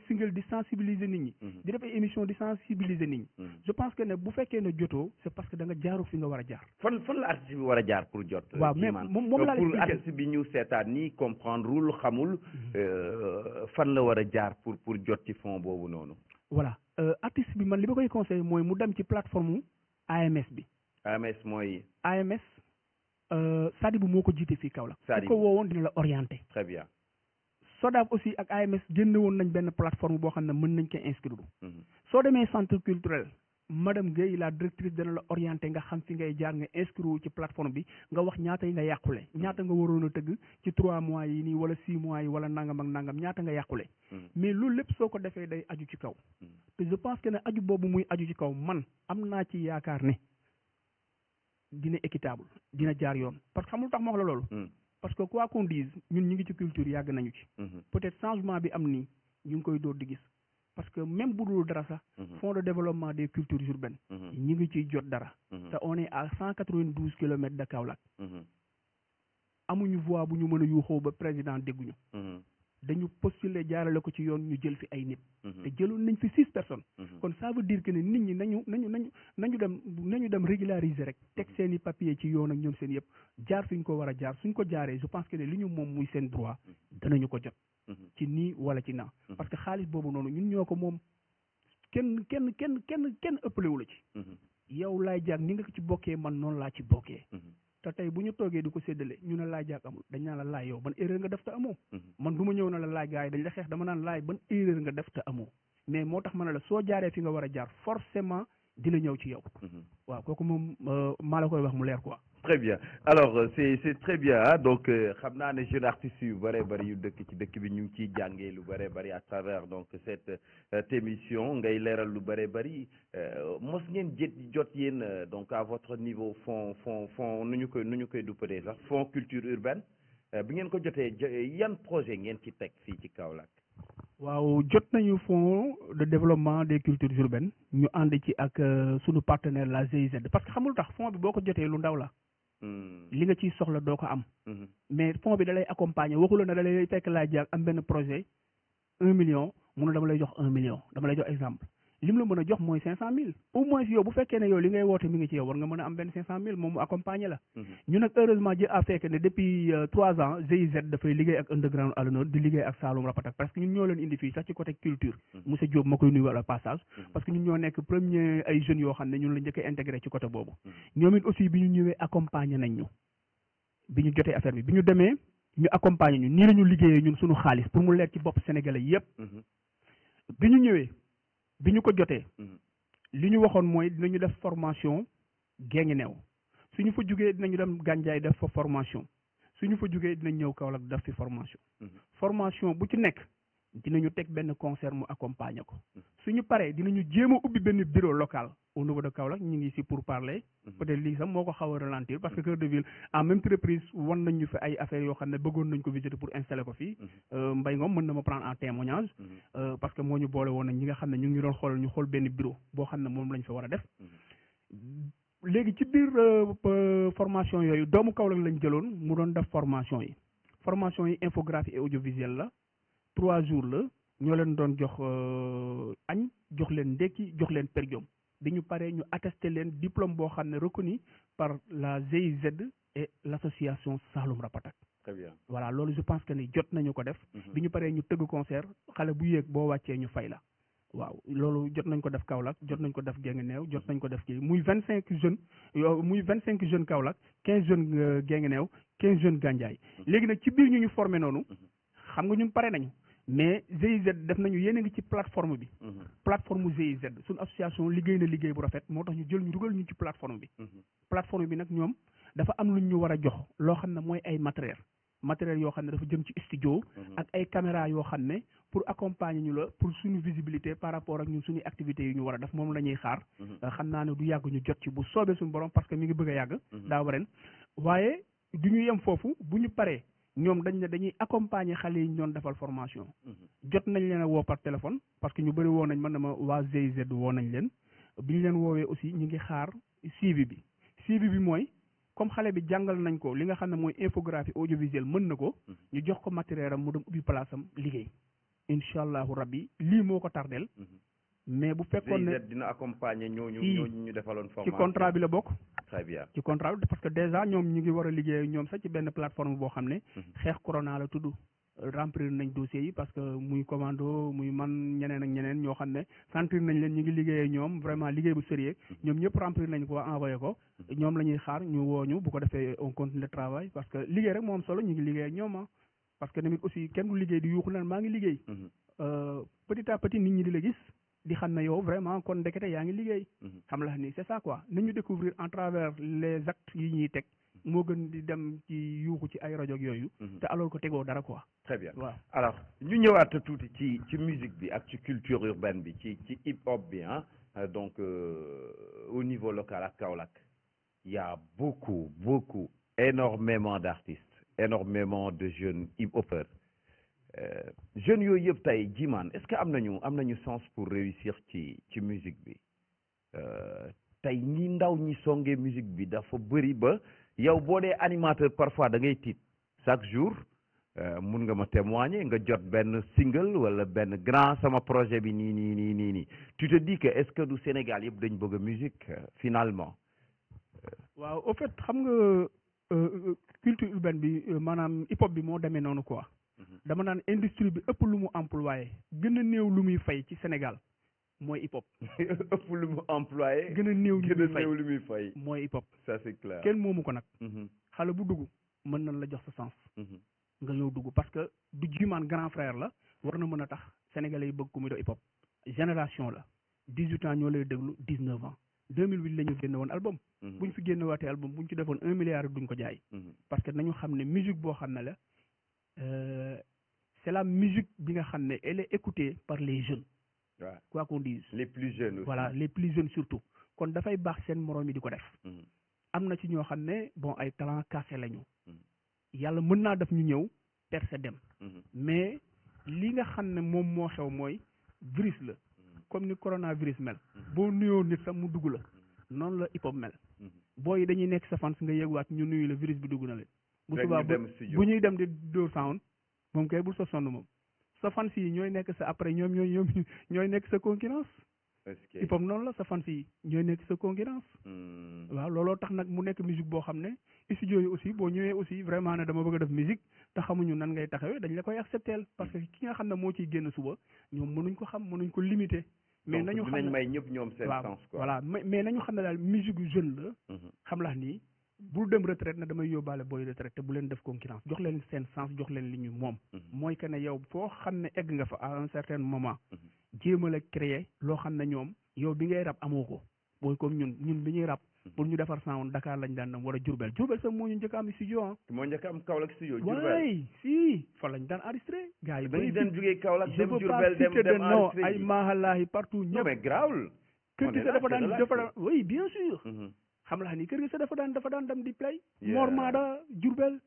single di sensibiliser nit ñi di def ay émission di sensibiliser nit ñi je pense que ne bu fekkee ne jotoo c'est parce que da nga jaaru fi nga war a jaar fan la artiste bi war a jaar pour jot waaw mais moom laa pour artiste bi ñu seetaan nii comprendre wul xamul fan la war a jaar pour jot ci fond boobu noonu voilà artiste bi man li ma koy conseillé mooy mu dem ci plateforme AMS bi AMS mooy AMS Sadibou moo ko jiite fii Kaolack su ko woowoon dina la orienté très bien SODAV aussi ak AMS génne woon nañ benn plateforme boo xam ne mën nañ ko inscrire soo demee centre culturel madame Guèye la directrice dana la orienté nga xam fi ngay jaar nga inscrire ci plateforme bi nga wax ñaata yi nga yàqule ñaata nga waroon a tëgg ci 3 mois yi nii wala 6 mois yi wala nangam ak nangam ñaata nga yàqule mais loolu lépp soo ko defee day aju ci kaw te je pense que ne aju boobu muy aju ci kaw man am naa ci yaakaar ne dina équitable dina jaar yoon parce que xamul tax ma wax la loolu parce que quoi qu'on dise ñun ñu ngi ci culture yàgg nañu ci peut-être changement bi am nii ñu ngi koy door di gis parce que même bu dul dara sax fonds de développement des cultures urbaines ñu ngi ciy jot dara te on est à 192 kilomètres de Kaolack amuñu voix bu ñu mën a yuuxoo ba président dégguñu dañu postuler jaarale ko ci yoon ñu jël fi ay nit te jëloon nañ fi 6 personnes kon ça veut dire que ne nit ñi nañu dem régulariser rek teg seen i papier ci yoon ak ñoom seen yëpp jaar fi ñu ko war a jaar suñ ko jaaree je pense que ne li ñu moom muy seen droit danañu ko jot ci nii wala ci naa parce que xaalis boobu noonu ñun ñoo ko moom kenn ëppalewu la ci yow Laye Diack ni nga ci bokkee man noonu laa ci bokkee te tey bu ñu toogee di ko séddale ñu ne Laye Diack amul dañ naan la Laye yow ban erreur nga def te amoo man du ma ñëw na la Laye gars yi dañ la xeex dama naan Laye ban erreur nga def te amoo mais moo tax ma ne la soo jaaree fi nga war a jaar forcément dina ñëw ci yow waaw kooku moom maa la koy wax mu leer quoi très bien alors c'est très bien ah donc xam naa ne jeunes artistes yu bëree bëri yu dëkk ci dëkk bi ñu ngi ciy jàngee lu bëree bëri à travers donc cette émission ngay leeral lu bëree bëri mos ngeen jot yéen donc à votre niveau fond nu ñu koy duppatee sax fond culture urbaine bi ngeen ko jotee yan projet ngeen ci teg fii ci Kaolack waaw jot nañu fonds de développement des cultures urbaines ñu ànd ci ak sunu partenaire la GIZ parce que xamul tax fonds bi boo ko jotee lu ndaw la li nga ciy soxla doo ko am mais fonds bi da lay accompagner waxu la ne da lay fekk Laye Diack am benn projet 1 million mun na dama lay jox 1 million dama lay jox exemple lim la mën a jox mooy 500,000 au moins yow bu fekkee ne yow li ngay woote mi ngi ci yow war nga mën a am benn 500,000 moom mu accompagner la ñu nag heureusement ji a fekk ne depuis 3 ans GIZ dafay liggéey ak underground à l'honneur di liggéey ak Saloum Rapatak parce que ñun ñoo leen indi fii sax ci côté culture monsieur Diop ma koy nuyu wala passage parce que ñun ñoo nekk premier ay jeunes yoo xam ne ñun la njëkk a intégré ci côté boobu ñoom it aussi bi ñu ñëwee accompagner nañ ñu bi ñu jotee affaire bi ñu demee ñu accompagner ñu nii la ñu liggéeyee ñun suñu xaalis pour mu leer ci bopp sénégalais yépp bi ñu ñëwee bi ñu ko jotee li ñu waxoon mooy dinañu def formation Guinguinéo suñu fa jugee dinañu dem Gandiaye def fa formation suñu fa jugee dinañ ñëw Kaolack def fi formation formation bu ci nekk dinañu teg benn concert mu accompagner ko suñu paree dinañu jéem a ubbi benn bureau local au niveau de Kaolack ñu ngi ici pour parler peut-être lii sax moo ko xaw a ralentir parce que Cœur de Ville en même reprise wan nañ ñu fi ay affaires yoo xam ne bëggoon nañ ko visiter pour installer ko fii Mbaye Ngom mën na ma prendre en témoignage parce que moo ñu boole woon nañ ñi nga xam ne ñu ngi doon xoolal ñu xool benn bureau boo xam ne moom lañ fa war a def léegi ci biir formation yooyu doomu Kaolack lañ jëloon mu doon def formation yi infographie et audiovisuel la 3 jours la ñoo leen doon jox añ jox leen ndekki jox leen per diem bi ñu paree ñu attesté leen diplôme boo xam ne reconnu par la GIZ et l'association Saloum Rapatak. Très bien. Voilà loolu je pense que ni jot nañu ko def. bi ñu paree ñu tëgg concert xale bu yéeg boo wàccee ñu fay la. waaw loolu jot nañ ko def Kaolack jot nañ ko def Guinguinéo jot nañ ko def kii muy 25 jeunes muy 25 jeunes Kaolack 15 jeunes Guinguinéo 15 jeunes Gandiaye léegi nag ci biir ñu formé noonu xam nga ñun pare nañu mais GIZ def nañu yéen a ngi ci plateforme bi plateforme GIZ suñu association liggéey na liggéey bu rafet moo tax ñu jël ñu dugal ñu ci plateforme bi plateforme bi nag ñoom dafa am lu ñu war a jox loo xam ne mooy ay matériel yoo xam ne dafa jëm ci studio ak ay caméra yoo xam ne pour accompagner ñu la pour suñu visibilité par rapport ak ñun suñu activités yi ñu war a def moom la ñuy xaar xam naa ne du yàgg ñu jot ci bu soobee suñu borom parce que mi ngi bëgg a yàgg daa waren waaye du ñu yem foofu bu ñu paree ñoom dañ ne dañuy accompagner xale yi ñu doon defal formation jot nañ leen a woo par téléphone parce que ñu bëri woo nañ man na ma waa GIZ woo nañ leen bi ñu leen woowee aussi ñu ngi xaar suivi bi mooy comme xale bi jàngal nañ ko li nga xam ne mooy infographie audiovisuelle mën na ko ñu jox ko matériel am mu dem ubbi place am liggéey incha allahu rabbi lii moo ko tardeel mais bu fekkoon ne dina accompagner ñooñu ñu defaloon formation ci contrat bi la bokk. très bien ci contrat bi parce que déjà ñoom ñu ngi war a liggéey ñoom sax ci benn plateforme boo xam ne xeex corona la tudd remplir nañ dossiers yi parce que muy commando muy man ñeneen ak ñeneen ñoo xam ne sentir nañ leen ñu ngi liggéeyee ñoom vraiment liggéey bu sérieux ñoom ñëpp remplir nañ ko envoyé ko ñoom la ñuy xaar ñu wooñu bu ko defee on continue le travail parce que liggéey rek moom solo ñu ngi liggéey ak ñoom parce que tamit aussi kenn du liggéey di yuuxu naan maa ngi liggéey petit à petit nit ñi di la gis di xam ne yow vraiment kon ndekete yaa ngi liggéey xam la ni c'est ça quoi nañu découvrir en travers les actes yi ñuy teg moo gën di dem ci yuuxu ci ay rajo yooyu te alors que tegoo dara quoi. très bien waaw alors ñu ñëwaat tuuti ci musique bi ak ci culture urbaine bi ci hip hop bi donc au niveau local ak Kaolack il y a beaucoup énormément d'artistes énormément de jeunes hip hopeurs jeunes yooyu yëpp tey Djimane est-ce que am nañu sens pour réussir ci musique bi tey ñi ndaw ñi songee musique bi dafa bëri ba yow boo dee animateur parfois da ngay tiit chaque jour mun nga ma témoigner nga jot benn single wala benn grand sama projet bi nii tu te dis que est-ce que du Sénégal yëpp dañ bëgg a musique finalement. waaw au fait xam nga culture urbaine bi maanaam hip hop bi moo demee noonu quoi. dama naan industrie bi ëpp lu mu employé gën a néew lu muy fay ci Sénégal mooy hip hop. ëpp lu mu employé. gën a néew lu muy fay mooy hip hop. ça c'est clair kenn moomu ko nag. xale bu dugg mën nañ la jox sa sens. nga ñëw dugg parce que du Djimane grand frère la war na mën a tax sénégalais yi bëgg ko muy def hip hop. génération la 18 ans ñoo lay déglu 19 ans 2008 la ñu génne woon album. bu ñu fi génne waatee album bu ñu ci defoon 1 milliard duñ ko jaay. parce que nañu xam ne musique boo xam ne la. C'est la musique bi nga xam ne elle est écoutée par les jeunes. Ouais. Quoi qu'on dise. Les plus jeunes aussi. Voilà les plus jeunes surtout. kon dafay baax seen moroom yi di ko def. am na ci ñoo xam ne bon ay talent cassé lañu. yàlla mën naa def ñu ñëw percé dem. mais li nga xam ne moom moo xew mooy virus la. comme ni coronavirus mel. boo nuyoo nit sax mu dugg la. noonu la hip hop mel. booy yi dañuy nekk sa fans nga yëgwaat ñu nuyu la virus bi dugg na leen. bu subaa bu ñuy dem di dóor sound moom kay bul sa sonn moom sa fans yi ñooy nekk sa après ñoom ñooy nekk sa concurrence. hip hop noonu la sa fans yi ñooy nekk sa concurrence. waaw looloo tax nag mu nekk musique boo xam ne studio yi aussi boo ñëwee aussi vraiment ne dama bëgg a def musique te xamuñu nan ngay taxawee dañ la koy accepter parce que ki nga xam ne moo ciy génn suba ñoom mënuñ ko xam mënuñ ko limiter. mais nañu xam ne may ñëpp ñoom seen sens quoi. voilà mais nañu xam ne daal musique jeune la. xam la ni bul dem retraite na damay yóbbaale booy retraite te bu leen def concurrence jox leen seen sens jox leen li ñu moom. mooy que ne yow foo xam ne egg nga fa à un certain moment. jéemal a créer loo xam ne ñoom yow bi ngay rap amoo ko booy comme ñun bi ñuy rap. pour ñu defar sound Dakar lañ daan dem war a Diourbel sax moo ñu njëkk a am studio ah. moo njëkk a am Kaolack studio. Diourbel waay si fa lañ daan enregistré. gars yi dañuy dem jugee Kaolack dem Diourbel dem non ay mahalahi partout ñëpp. non mais grawul. kër gi sa dafa daan oui bien sûr. xam la ni kër gi sa dafa daan dem di play. Mor Maada Diourbel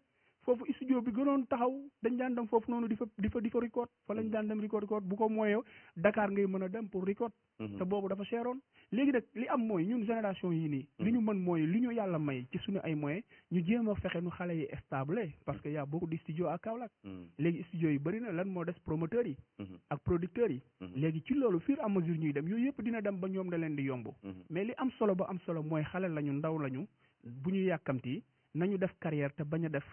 foofu studio bi gënoon taxaw dañ daan dem foofu noonu di fa record fa lañ daan dem record bu ko mooyee Dakar ngay mën a dem pour record. te boobu dafa seeroon. léegi nag li am mooy ñun génération yii nii. li ñu mën mooy li ñu yàlla may ci suñu ay moyens ñu jéem a fexe nu xale yi stable parce que y a beaucoup de studio à Kaolack. léegi studio yi bëri na lan moo des promoteurs yi. ak producteurs yi. léegi ci loolu fur et à mesure ñuy dem yooyu yëpp dina dem ba ñoom da leen di yomb. mais li am solo ba am solo mooy xale lañu ndaw lañu bu ñu yàkkamti nañu def carrière te bañ a def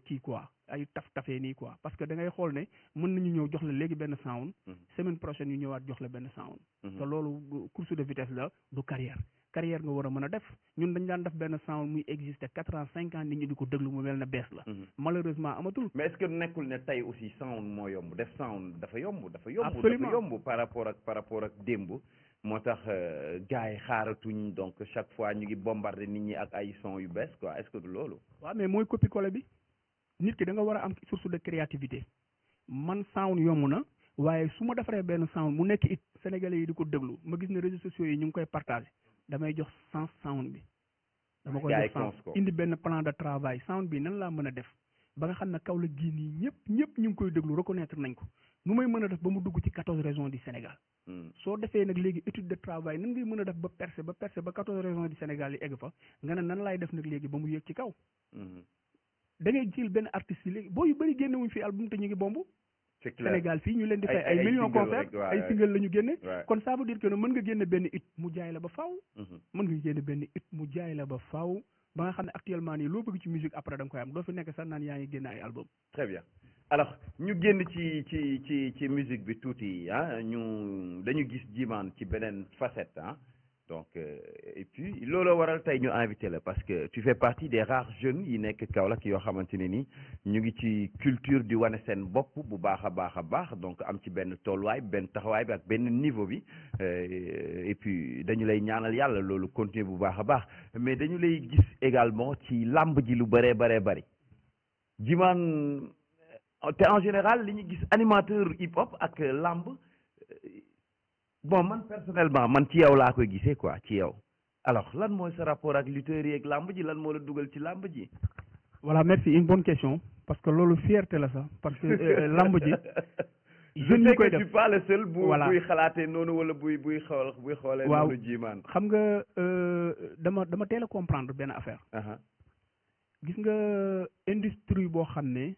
kii quoi ay tafee nii quoi parce que da ngay xool ne mën nañu ñëw jox la léegi benn sound semaine prochaine ñu ñëwaat jox la benn sound te loolu course de vitesse la du carrière nga war a mën a def ñun dañ daan def benn sound muy exister 4 ans 5 ans nit ñi di ko déglu mu mel na bees la malheureusement amatul. mais est-ce que nekkul ne tey aussi sound moo yomb def sound dafa yomb. absolument dafa yomb par rapport ak démb. moo tax gars yi xaaratuñ donc chaque fois ñu ngi bombardé nit ñi ak ay son yu bees quoi est-ce que du loolu. waaw mais mooy copier-coller bi nit ki da nga war a am source de créativité man sound yomb na waaye su ma defaree benn sound mu nekk it sénégalais yi di ko déglu ma gis ne réseaux sociaux yi ñu ngi koy partagé damay jox sens sound bi. dama koy jox sens indi benn plan de travail sound bi nan laa mën a def ba nga xam ne kaw la gii nii ñëpp ñu ngi koy déglu reconnaître nañ ko nu may mën a def ba mu dugg ci 14 régions du Sénégal. soo defee nag léegi étude de travail nan ngay mën a def ba percer ba 14 régions du Sénégal yi egg fa nga ne nan laay def nag léegi ba mu yéeg ci kaw. da ngay jël benn artiste yi léegi boo yu bëri génne wuñ fi album te ñu ngi bomb. c'est clair Sénégal fii ñu leen di fay ay millions concert ay single la ñu génne. kon ça veut dire que ne mën nga génne benn it mu jaay la ba faaw. mën nga génne benn it mu jaay la ba faaw ba nga xam ne actuellement nii loo bëgg ci musique après da nga koy am doo fi nekk sax naan yaa ngi génne ay album. très bien. alors ñu génn ci musique bi tuuti dañu gis Djimane ci beneen facette donc et puis looloo waral tey ñu invité la parce que tu fais partie des rares jeunes yi nekk Kaolack yoo xamante ne ni ñu ngi ci culture di wane seen bopp bu baax a baax donc am ci benn tolluwaay benn taxawaay bi ak benn niveau bi et puis dañu lay ñaanal yàlla loolu continuer bu baax a baax mais dañu lay gis également ci làmb ji lu bëree bëri Djimane te en général li ñu gis animateur hip hop ak lamb bon man personnellement man ci yow laa koy gisee quoi ci yow alors lan mooy sa rapport ak lutteurs yi ak lamb ji lan moo la dugal ci lamb ji. voilà merci une bonne question parce que loolu fierté la sax parce que lamb ji. jeune yi koy def je sais que tu n'es pas le seul. buy xalaatee noonu wala buy xoolee. noonu Djimane. xam nga dama teel a comprendre benn affaire. gis nga industrie boo xam ne.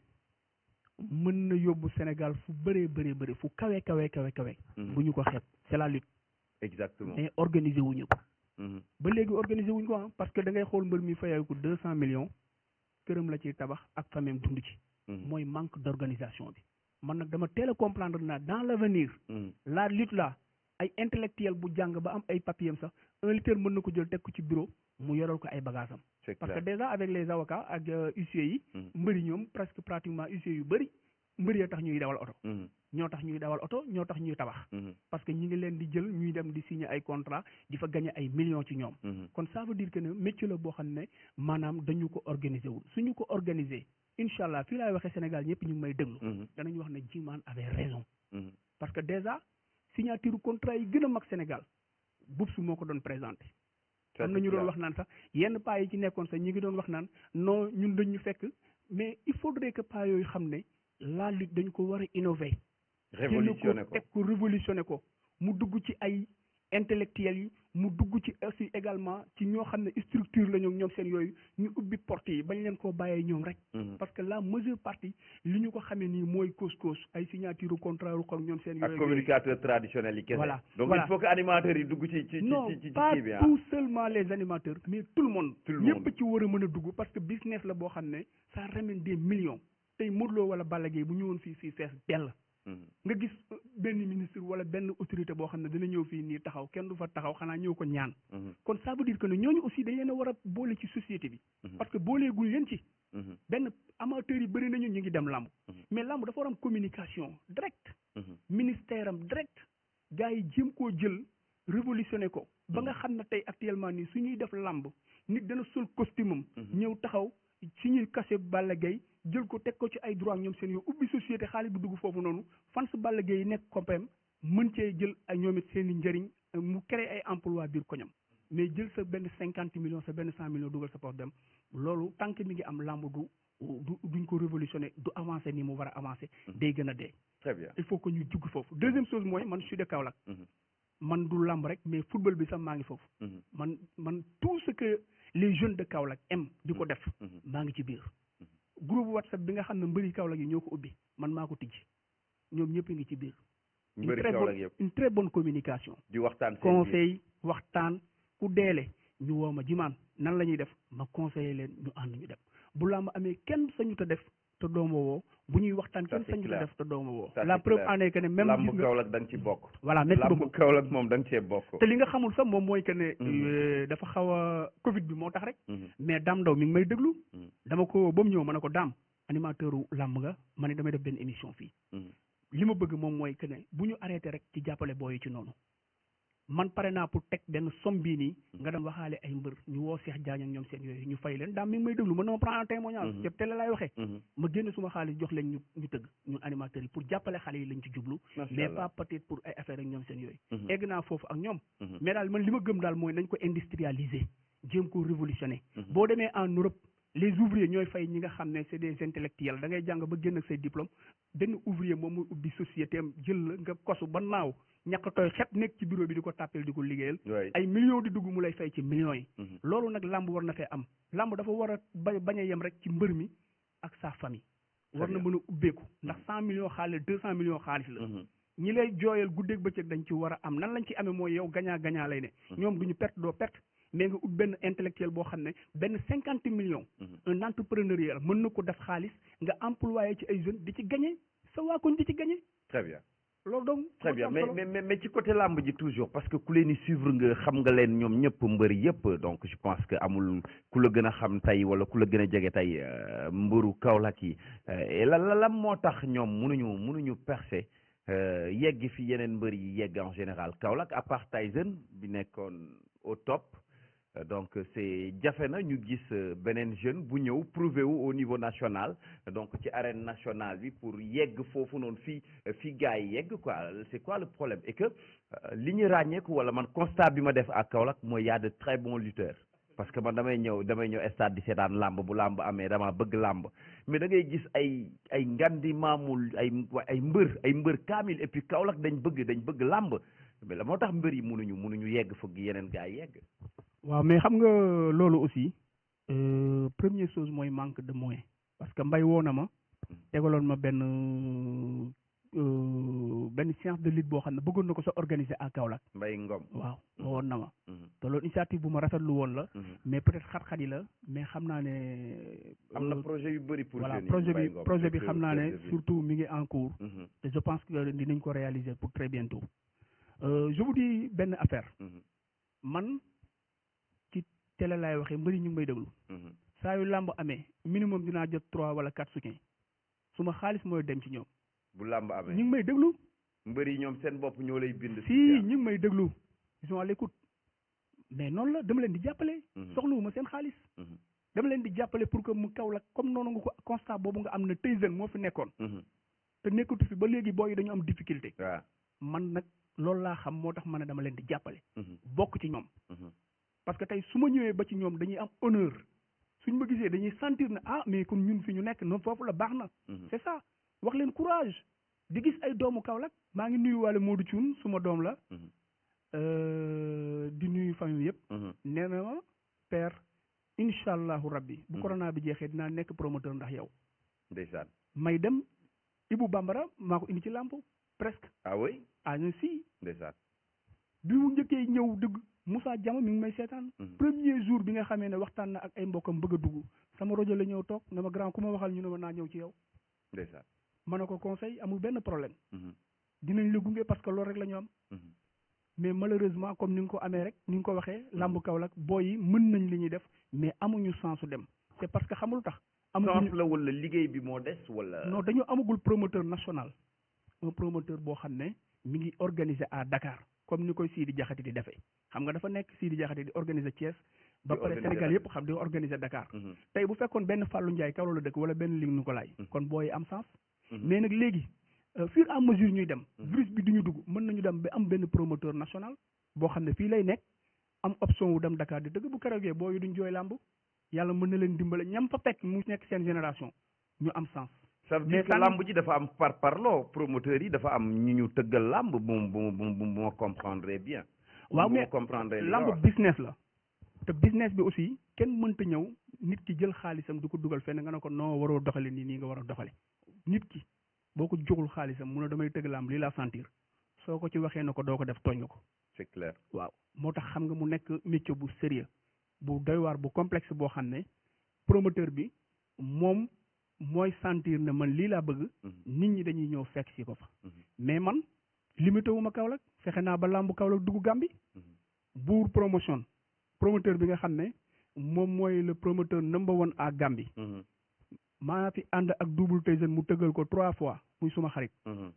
mën na yóbbu Sénégal fu bëree fu kawe. bu ñu ko xeeb c'est la lutte. exactement mais organiser wuñu ko. ba léegi organiser wuñu ko parce que da ngay xool mbër mi fayal ko 200 millions këram la ciy tabax ak famille dund ci. mooy manque d'organisation bi. man nag dama teel a comprendre naa dans l'avenir. la lutte là ay intellectuel bu jàng ba am ay papiers sax un lutteur mën na ko jël teg ko ci bureau mu yoral ko ay bagages am. parce que déjà avec les avocats ak huissiers yi. mbëri ñoom pratiquement huissiers yu bëri mbëri ya tax ñuy dawal oto. ñoo tax ñuy dawal oto ñoo tax ñuy tabax. parce que ñi ngi leen di jël ñuy dem di signer ay contrat di fa gagner ay millions ci ñoom. kon ça veut dire que ne métier la boo xam ne maanaam dañu ko organiser wul suñu ko organiser incha allah fii laay waxee Sénégal ñëpp ñu ngi may déglu. danañ wax ne Djimane avait raison. parce que déjà signature contrat yi gën a mag Sénégal Boubs moo ko doon présenté. am na ñu doon wax naan sax yenn paa yi ci nekkoon sax ñi ngi doon wax naan non ñun dañ ñu fekk mais il faudrait que paa yooyu xam ne la lutte dañ ko war a innover. révolutionner ko teg ko révolutionner ko mu dugg ci ay intellectuels yi mu dugg ci aussi également ci ñoo xam ne structure la ñoom seen yooyu ñu ubbi porte yi bañ leen koo bàyyee ñoom rek. parce que la majeure partie li ñu ko xamee nii mooy cause ay signature contrat ru ñoom seen yooyu. ak communicateurs traditionnels yi kese. voilà donc il faut que animateurs yi dugg ci non pas tout seulement les animateurs mais tout le monde. ñëpp ci war a mën a dugg parce que business la boo xam ne ça ramène des millions tey Modou Lo wala Balla Gaye bu ñëwoon fii fees dell nga gis benn ministre wala benn autorité boo xam ne dina ñëw fii nii taxaw kenn du fa taxaw xanaa ñëw ko ñaan kon ça veut dire que ne ñooñu aussi dañ leen a war a boole ci société bi parce que booleeguñ leen ci benn amateurs yi bëri nañu ñu ngi dem làmb mais làmb dafa war am communication direct ministère am direct gars yi jéem koo jël révolutionné ko ba nga xam ne tey actuellement nii su ñuy def làmb nit dana sol costume am ñëw taxaw ci ñuy kase Balla Gaye jël ko teg ko ci ay droit ñoom seen yow ubbi société xaalis bu dugg foofu noonu fans Balla Gaye yi nekk compagnie mën cee jël ay ñoom it seen i njëriñ mu créé ay emploi biir koñam mais jël sa benn 50 millions sa benn 100 millions dugal sa poche dem loolu tant que mi ngi am làmb duñ ko révolutionné du avancé ni mu war a avancé day gën a dee. Très bien. Il faut que ñu jugg foofu deuxième chose mooy man je suis de Kaolack man du làmb rek mais football bi sax maa ngi foofu man tout ce que les jeunes de Kaolack aiment di ko def maa ngi ci biir groupe WhatsApp bi nga xam ne mbëri Kaolack yi ñoo ko ubbi man maa ko tijji ñoom ñëpp ngi ci biir une très bonne communication di waxtaan conseil waxtaan ku deele ñu woo ma jimaan nan la ñuy def ma conseiller leen ñu ànd ñu dem bu làmb amee kenn sañu ta def te dooma woo bu ñuy waxtaan kenn sañu ta def te dooma woo la preuve en est que ne même làmb Kaolack da nga ci bokk voilà merci beaucoup làmb Kaolack moom da nga cee bokk te li nga xamul sax moom mooy que ne dafa xaw a Covid bi moo tax rek mais Dame Ndaw mi ngi may déglu dama ko ba mu ñëw ma ne ko Dame animateur u làmb nga ma ne damay def benn émission fii li ma bëgg moom mooy que ne bu ñu arrêté rek ci jàppale booyi ci noonu man pare naa pour teg benn somme bii nii nga dem waxaale ay mbër ñu woo Cheikh Diagne ak ñoom seen yooyu ñu fay leen daam mi ngi may déglu mën na ma prendre un témoignage yëpp télé laay waxee ma génne suma xaalis jox leen ñu tëgg ñun animateurs yi pour jàppale xale yi lañ ci jublu mais pas peut-être pour ay affaire ak ñoom seen yooyu egg naa foofu ak ñoom mais daal man li ma gëm daal mooy nañ ko industrialiser jéem ko révolutionner boo demee en Europe les ouvriers ñooy fay ñi nga xam ne c'est des intellectuels da ngay jàng ba génn ak say diplôme benn ouvrier moom muy ubbi société am jël la nga kosu ba naaw ñàkk tooy xet nekk ci bureau bi di ko tàppel di ko liggéeyal ay millions di dugg mu lay fay ci millions yi loolu nag làmb war na fee am làmb dafa war a bañ a yem rek ci mbër mi ak sa famille war na mën a ubbeeku ndax 100 millions xaalis 200 millions xaalis la ñi lay jooyal guddeeg bëccëg dañ ci war a am nan lañ ci amee mooy yow gagnant lay ne ñoom duñu perte doo perte mais nga ut benn intellectuel boo xam ne benn 50 millions un entrepreneurial mën na ko def xaalis nga employé ci ay jeunes di ci gagné sa waa koñ di ci gagné. Très bien. loolu donc très bien mais ci côté làmb ji toujours parce que ku leen di suivre nga xam nga leen ñoom ñëpp mbëri yëpp donc je pense que amul ku la gën a xam tey wala ku la gën a jege tey mbëru Kaolack yi la moo tax ñoom mënuñu percer yegg fi yeneen mbër yi yegg en général Kaolack à part Tyson bi nekkoon au top donc c'est jafe na ñu gis beneen jeune bu ñëw prouvé wu au niveau national donc ci arène nationale bi pour yegg foofu noonu fii gars yi yegg quoi c'est quoi le problème et que li ñu ràññeeku wala man constat bi ma def à Kaolack mooy y a de très bons lutteurs parce que man damay ñëw stade di seetaan làmb bu làmb amee dama bëgg làmb mais da ngay gis ay ngandi maamul ay mbër kaamil et puis Kaolack dañ bëgg làmb mais la moo tax mbër yi mënuñu yegg foog yeneen gars yi yegg. waaw mais xam nga loolu aussi première chose mooy manque de moyens parce que mbay woo na ma tegaloon ma benn séance de lutte boo xam ne bëggoon na ko sa organiser à Kaolack. Mbay Ngom waaw woon na ma. te loolu initiative bu ma rafetlu woon la. mais peut-être xat-xat yi la mais xam naa ne. am na projet yu bëri pour voilà projet bi xam naa ne surtout mi ngi en cours. te je pense que dinañ ko réaliser pour très bientôt. Je vous dis benn affaire. man. télé laay waxee mbëri ñu ngi may déglu saa yu làmb amee minimum dinaa jot 3 wala 4 soutien su ma xaalis mooy dem ci ñoom bu làmb amee ñu ngi may déglu mbëri ñoom seen bopp ñoo lay bind si ñu ngi may déglu ils sont à l'écoute mais noonu la dama leen di jàppale soxlawuma seen xaalis dama leen di jàppale pour que mu Kaolack comme noonu nga ko constat boobu nga am ne Tyson moo fi nekkoon te nekkatu fi ba léegi booy yi dañu am difficulté man nag loolu laa xam moo tax ma ne dama leen di jàppale bokk ci ñoom parce que tey su ma ñëwee ba ci ñoom dañuy am honneur suñ ma gisee dañuy sentir ne mais kon ñun fi ñu nekk noonu foofu la baax na c'est ça wax leen courage di gis ay doomu Kaolack maa ngi nuyu waale Modou Thioune suma doom la di nuyu famille yëpp nee na ma père incha allahu rabbi bu corona bi jeexee dinaa nekk promoteur ndax yow ndeysaan may dem Ibou Bambara maa ko indi ci làmp presque ah oui ñu si ndeysaan bi mu njëkkee ñëw dëgg Moussa Diama mi ngi may seetaan premier jour bi nga xamee ne waxtaan na ak ay mbokkam bëgg a dugg sama rajo la ñëw toog na ma grand ku ma waxal ñu ne ma naa ñëw ci yow ndeysaan ma ne ko conseil amul benn problème dinañ la gunge parce que loolu rek la ñu am mais malheureusement comme ni nga ko amee rek ni nga ko waxee làmb Kaolack booy yi mën nañ li ñuy def mais amuñu chance su dem c'est parce que xamul tax chance la wala liggéey bi moo des wala non dañu amagul promoteur national un promoteur boo xam ne mi ngi organiser à Dakar comme ni koy Sidi Diakhaté di defee xam nga dafa nekk Sidi Diakhaté di organiser Thiès ba pare Sénégal yëpp xam di organiser Dakar tey bu fekkoon benn Fallou Ndiaye Kaolack la dëkk wala benn Luc Nicolaï kon booy am chance mais nag léegi fur et à mesure ñuy dem virus bi duñu dugg mën nañu dem ba am benn promoteur national boo xam ne fii lay nekk am option wu dem Dakar di dëgg bu keroogee booy duñ jooy làmb yàlla mën na leen dimbale ñam fa fekk mu nekk seen génération ñu am sens. ça veut dire que làmb ji dafa am parloo promoteurs yi dafa am ñu ñu tëggal làmb bu ma comprendre bien. waaw mais làmb business la te business bi aussi kenn mënta ñëw nit ki jël xaalisam di ko dugal fenn nga ne ko non waroo doxale nii nga war a doxale nit ki boo ko joxul xaalisam mu ne damay tëgg làmb lii laa sentir soo ko ci waxee na ko doo ko def tooñ nga ko. c'est clair waaw moo tax xam nga mu nekk métier bu sérieux bu doy waar bu complexe boo xam ne promoteur bi moom mooy sentir ne man lii laa bëgg nit ñi dañuy ñëw fekk si ko fa mais man limité wu ma Kaolack fexe naa ba làmbu Kaolack dugg Gambie Bour promotion promoteur bi nga xam ne moom mooy le promoteur number one à Gambie maa fi ànd ak Double Tyson mu tëggal ko 3 fois muy suma xarit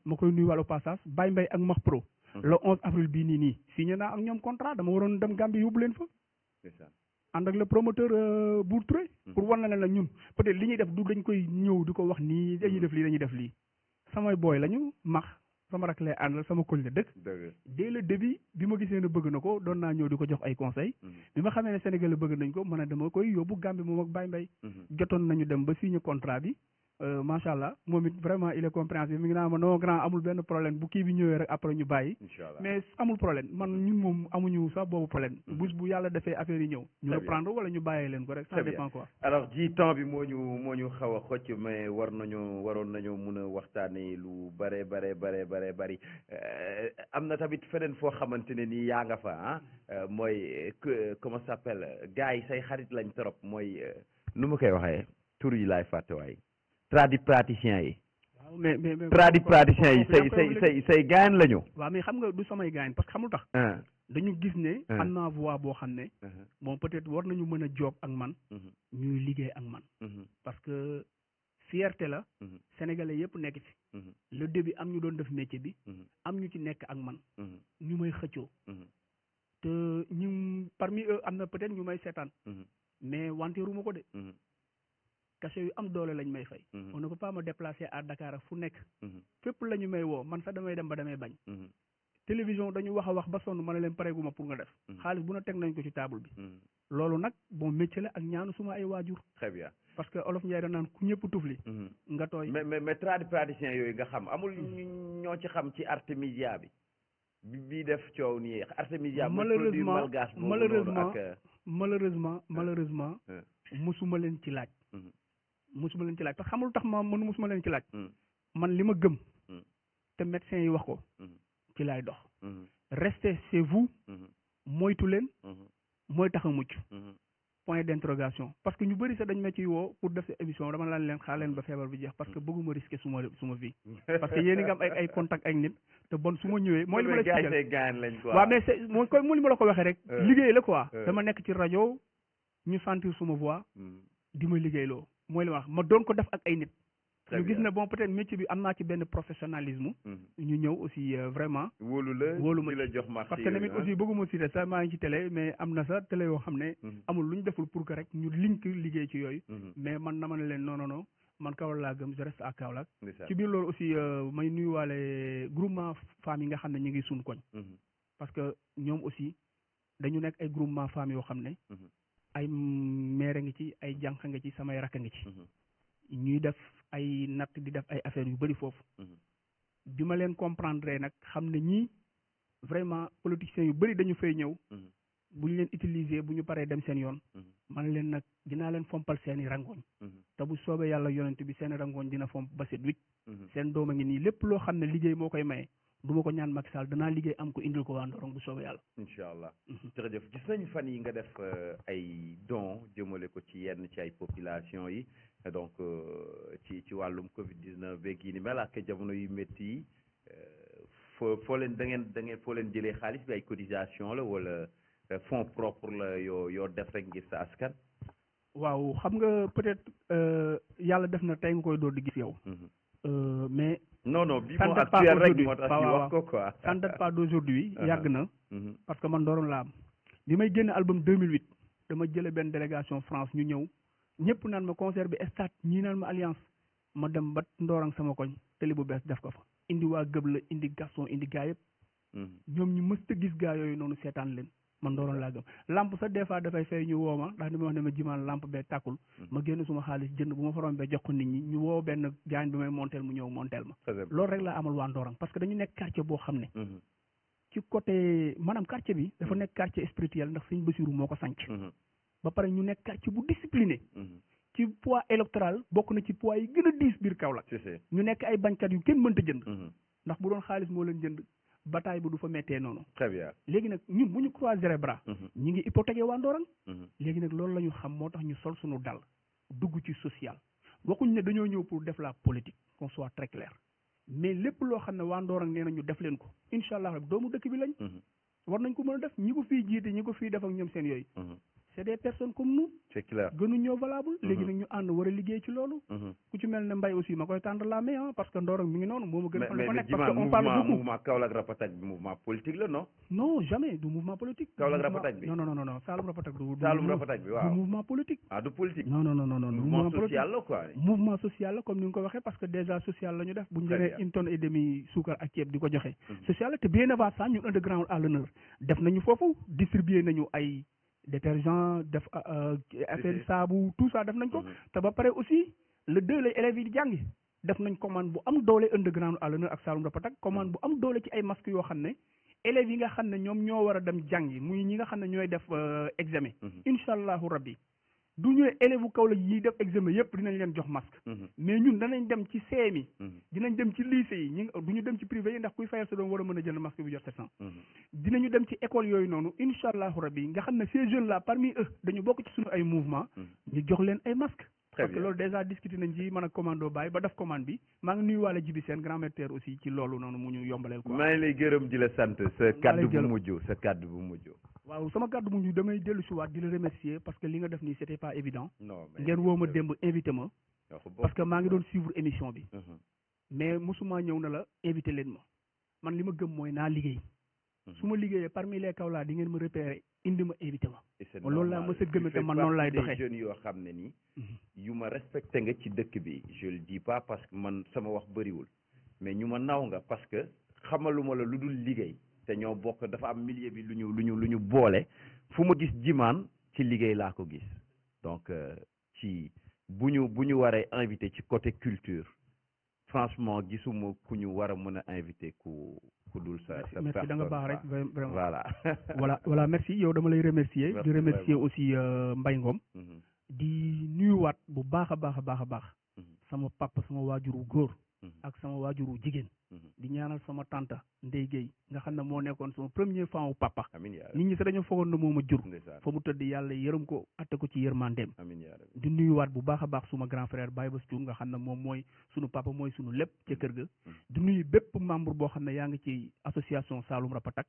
ma koy nuyu wàllu passage Baye Mbaye ak Max Pro le 11 avril bii nii signé naa ak ñoom contrat dama waroon dem Gambie yóbbu leen fa ànd ak le promoteur Bour Touré pour wan na ne la ñun peut-être li ñuy def du dañ koy ñëw di ko wax nii dañuy def lii samay booy lañu max sama rak lay àndal sama koñ la dëkk dès le début bi ma gisee ne bëgg na ko doon naa ñëw di ko jox ay conseil bi ma xamee ne Sénégal la bëgg nañ ko mën a dama koy yóbbu Gambie moom ak Baye Mbaye jotoon nañu dem ba signé contrat bi macha allah moom it vraiment il est compréhensif mi ngi naa ma non grand amul benn problème bu kii bi ñëwee rek après ñu bàyyi mais amul problème man ñun moom amuñu sax boobu problème bu yàlla defee affaire yi ñëw ñu reprendre wala ñu bàyyee leen ko rek ça dépend quoi alors ji temps bi moo ñu xaw a xocc mais waroon nañoo mun a waxtaane lu bare bari am na tamit feneen foo xamante ne nii yaa nga fa mooy comment ça s'appelle gars yi say xarit lañ trop mooy nu ma koy waxee tur yi laay fàtte waay tradipraticiens yi. waaw mais tradipraticiens yi say gaañ lañu. waaw mais xam nga du samay gaañ parce que xamul tax. dañu gis ne. am naa voix boo xam ne. bon peut-être war nañu mën a job ak man. ñuy liggéey ak man. parce que fierté la. sénégalais yëpp nekk ci. le début am ñu doon def métier bi. am ñu ci nekk ak man. ñu may xëccoo. te ñu parmi eux am na peut-être ñu may seetaan. mais wanteeruma ko de. cachet yu am doole lañ may fay. on ne peut pas me déplacer à Dakar ak fu nekk. fépp la ñu may woo man sax damay dem ba damay bañ. télévision dañu wax ba sonn ma ne leen pareeguma pour nga def. xaalis bu na teg nañ ko ci table bi. loolu nag bon métier la ak ñaanu suma ay waajur. très bien parce que olof Ndiaye da naan ku ñëpp tufli. nga tooy mais tradipraticiens yooyu nga xam amul ñoo ci xam ci Artemisia bi def coow nii Artemisia. malheureusement musuma leen ci laaj. musuma leen ci laaj parce que xamul tax musuma leen ci laaj. man li ma gëm. te médecins yi wax ko. ci laay dox. restez chez vous. moytu leen. mooy tax a mucc. point d'interrogation parce que ñu bëri sax dañ ma ciy woo pour def sa émission dama laan leen xaar leen ba feebar bi jeex parce que bëgguma risquer suma vie. parce que yéen a ngi am ay contact ak nit te bon su ma ñëwee. mooy li ma la ci waaw mais c'est mooy li ma la ko waxee rek. liggéey la quoi. dama nekk ci rajo ñu sentir suma voix. di ma liggéeyloo mooy li ma wax ma doon ko def ak ay nit. ñu gis ne bon peut-être métier bi am naa ci benn professionnalisme. ñu ñëw aussi vraiment. wóolu ma di la jox marché parce que tamit aussi bëgguma citer ça maa ngi ci télé mais am na sax télé yoo xam ne. amul lu ñu deful pour que rek ñu link liggéey ci yooyu. mais man na ma ne leen non man Kaolack laa gëm je reste à Kaolack. ci biir loolu aussi may nuyuwaale groupement femmes yi nga xam ne ñu ngi suñ koñ. parce que ñoom aussi dañu nekk ay groupement femmes yoo xam ne. ay mère ngi ci ay jànq nga ci samay rakk nga ci. ñuy def ay natt di def ay affaires yu bëri foofu. bi ma leen comprendre nag xam ne ñii vraiment politiciens yu bëri dañu fay ñëw. bu ñu leen utiliser bu ñu paree dem seen yoon. man leen nag dinaa leen fompal seeni rangooñ. te bu soobee yàlla yonent bi seeni rangooñ dina fomp ba set wicc. seen doom a ngi nii lépp loo xam ne liggéey moo koy maye. du ma ko ñaan Macky Sall danaa liggéey am ko indil ko waa Ndorong bu soobee yàlla. incha allah. jërëjëf gis nañu fan yi nga def ay dons jëmale ko ci yenn ci ay population yi donc ci wàllum Covid 19 beeg yi ni mel ak jamono yu métti yi foo leen da ngeen foo leen jëlee xaalis bi ay cotisation la wala fonds propre la yoo def rek ngir sa askan. waaw xam nga peut-être yàlla def na tey nga koy door di gis yow. mais. non bii moo actuel rek moo tax ñu wax ko quoi. ça ne date pas d'aujourd'hui yàgg na. parce que man dooroon laa am. bi may génn album 2008 dama jëlee benn délégation France ñu ñëw ñëpp naan ma concert bi stade ñii naan ma alliance ma dem ba Ndorong sama koñ télé bu bees def ko fa. indi waa gëb la indi Gaston indi gaa yëpp. ñoom ñu mës a gis gaa yooyu noonu seetaan leen. man Ndorong laa gëm lampe sax des fois dafay fay ñu woo ma ndax ni ma wax ne ma jimaan lampe bee tàkkul ma génn suma xaalis jënd bu ma fa rombee jox ko nit ñi ñu woo benn jaañ bi may monteel mu ñëw monteel ma loolu rek laa amal waa Ndorong parce que dañu nekk quartier boo xam ne ci côté maanaam quartier bi dafa nekk quartier spirituel ndax Sëñ Basiru moo ko sanc ba pare ñu nekk quartier bu discipliné ci poids électoral bokk na ci poids yi gën a diis biir Kaolack ñu nekk ay bañkat yu kenn mënta jënd ndax bu doon xaalis moo leen jënd bataille bu du fa méttee noonu. très bien léegi nag ñun bu ñu croiser les bras. ñi ngi hypothéqué waa Ndorong. léegi nag loolu la ñu xam moo tax ñu sol suñu dal dugg ci social. waxuñ ne dañoo ñëw pour def la politique qu'on soit très clair mais lépp loo xam ne waa Ndorong nee na ñu def leen ko incha allah rek doomu dëkk bi lañ. war nañ ko mën a def ñi ko fii jiite ñi ko fii def ak ñoom seen yooyu. c'est des personnes comme nous. c'est clair gënuñ ñoo valable. léegi nag ñu ànd war a liggéey ci loolu. ku ci mel ne Mbaye aussi ma koy tendre la main parce que Ndorong mi ngi noonu moo ma gën a xam li ko nekk parce que on parle beaucoup mouvement Kaolack Rapataj bi mouvement politique la non. non jamais du mouvement politique. Kaolack Rapataj bi non Saloum Rapataj du. Saloum Rapataj bi waaw du mouvement politique. ah du politique. non mouvement social la quoi. mouvement social la comme ni nga ko waxee parce que déjà social la ñu def bu ñu jëlee 1 tonne et demi suukar ak ceeb di ko joxe. social la te bien avant ça ñun underground à l'honneur def nañu foofu distribuer nañu ay détergent def affaire saabu tout ça def nañ ko te ba pare aussi le 2 lay élèves yi di jàngi def nañ commande bu am doole underground à l'honneur ak Saloum Rapatak commande bu am doole ci ay masques yoo xam ne élèves yi nga xam ne ñoom ñoo war a dem jàngi muy ñi nga xam ne ñooy def examen incha allahu rabbi du ñëwee élèves u Kaolack yi def examen yëpp dinañ leen jox masque mais ñun danañ dem ci CM yi dinañ dem ci lycée yi ñi du ñu dem ci privé yi ndax kuy fayal sa doom war a mën a jënd masque bu jot 700 dinañu dem ci école yooyu noonu incha allahu rabbi nga xam ne ces jeunes là parmi eux dañu bokk ci suñu ay mouvement ñu jox leen ay masque parce que loolu déjà discuté nañ ci man ak commando Baye ba def commande bi maa ngi nuyuwaale Jibi Sène grand maître aussi ci loolu noonu mu ñu yombaleel quoi. maa ngi lay gërëm di la sant sa kaddu bu mujj waaw sama kaddu bu mujj damay dellu si waat di la remercier parce que li nga def nii c'était pas évident. non ngeen woo ma démb invité ma. parce que maa ngi doon suivre émission bi. mais mosuma ñëw na la invité leen ma man li ma gëm mooy naa liggéey. su ma liggéeyee parmi les Kaolack di ngeen ma repérer indi ma invité ma. loolu laa mës a gëm te man noonu laay doxee jeunes yoo xam ne nii yu ma respecté nga ci dëkk bi je le dis pas parce que man sama wax bëriwul mais ñu ma naw nga parce que xamaluma la lu dul liggéey te ñoo bokk dafa am milieu bi lu ñu boole fu ma gis jimaan ci liggéey laa ko gis donc ci bu ñu waree invité ci côté culture franchement gisuma ku ñu war a mën a invité ku dul sa merci da nga baax rek vraiment voilà voilà merci yow dama lay remercier di remercier aussi Mbaye Ngom di nuyuwaat bu baax a baax sama papa sama waajuru góor ak sama waajuru jigéen di ñaanal sama tante Ndeye Gueye nga xam ne moo nekkoon sama premier fan wu papa nit ñi sax dañoo foogoon na moo ma jur fa mu tëdd yàlla yërëm ko atte ko ci yërmandeem di nuyuwaat bu baax a baax suma grand frère Baye Bass Thioune nga xam ne moom mooy sunu papa mooy sunu lépp ca kër ga di nuyu bépp membre boo xam ne yaa ngi ci association Saloum Rapatak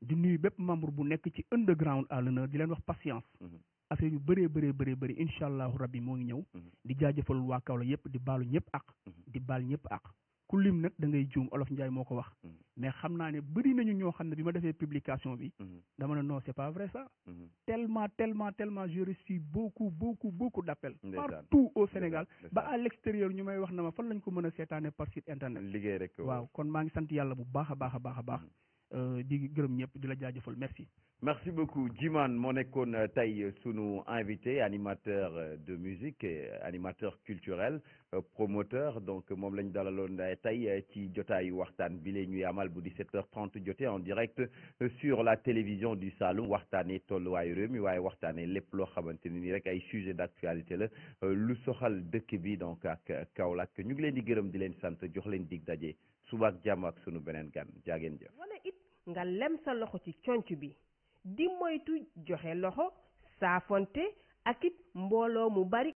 di nuyu bépp membre bu nekk ci underground à l'honneur di leen wax patience affaire yu bëree incha allahu rabbi moo ngi ñëw di jaajëfal waa Kaolack yëpp di baalu ñëpp ak di baal ñëpp ak ku lim nag da ngay juum Olof Njaay moo ko wax mais xam naa ne bëri nañu ñoo xam ne bi ma defee publication bi dama ne non c'est pas vrai ça tellement j'ai reçu beaucoup d'appels partout au Sénégal ba à l'extérieur ñu may wax na ma fan lañ ko mën a seetaane par site internet liggéey rek waaw kon maa ngi sant yàlla bu baax a baax di gërëm ñëpp di la jaajëfal merci beaucoup Djimane moo nekkoon tey sunu invité animateur de musique et animateur culturel promoteur donc moom lañ dalaloon tey ci jotaayu waxtaan bi la ñuy amal bu 17h30 jotee en direct sur la télévision du Saloum waxtaanee tolluwaayu réew mi waaye waxtaanee lépp loo xamante ne ni rek ay sujet d'actualité la lu soxal dëkk bi donc ak Kaolack ñu ngi leen di gërëm di leen sant jox leen dig daje suba ak jàmm ak sunu beneen gan jaageen jëf. wala it nga lem sa loxo ci conc bi di moytu joxe loxo saafonte ak it mbooloo mu bari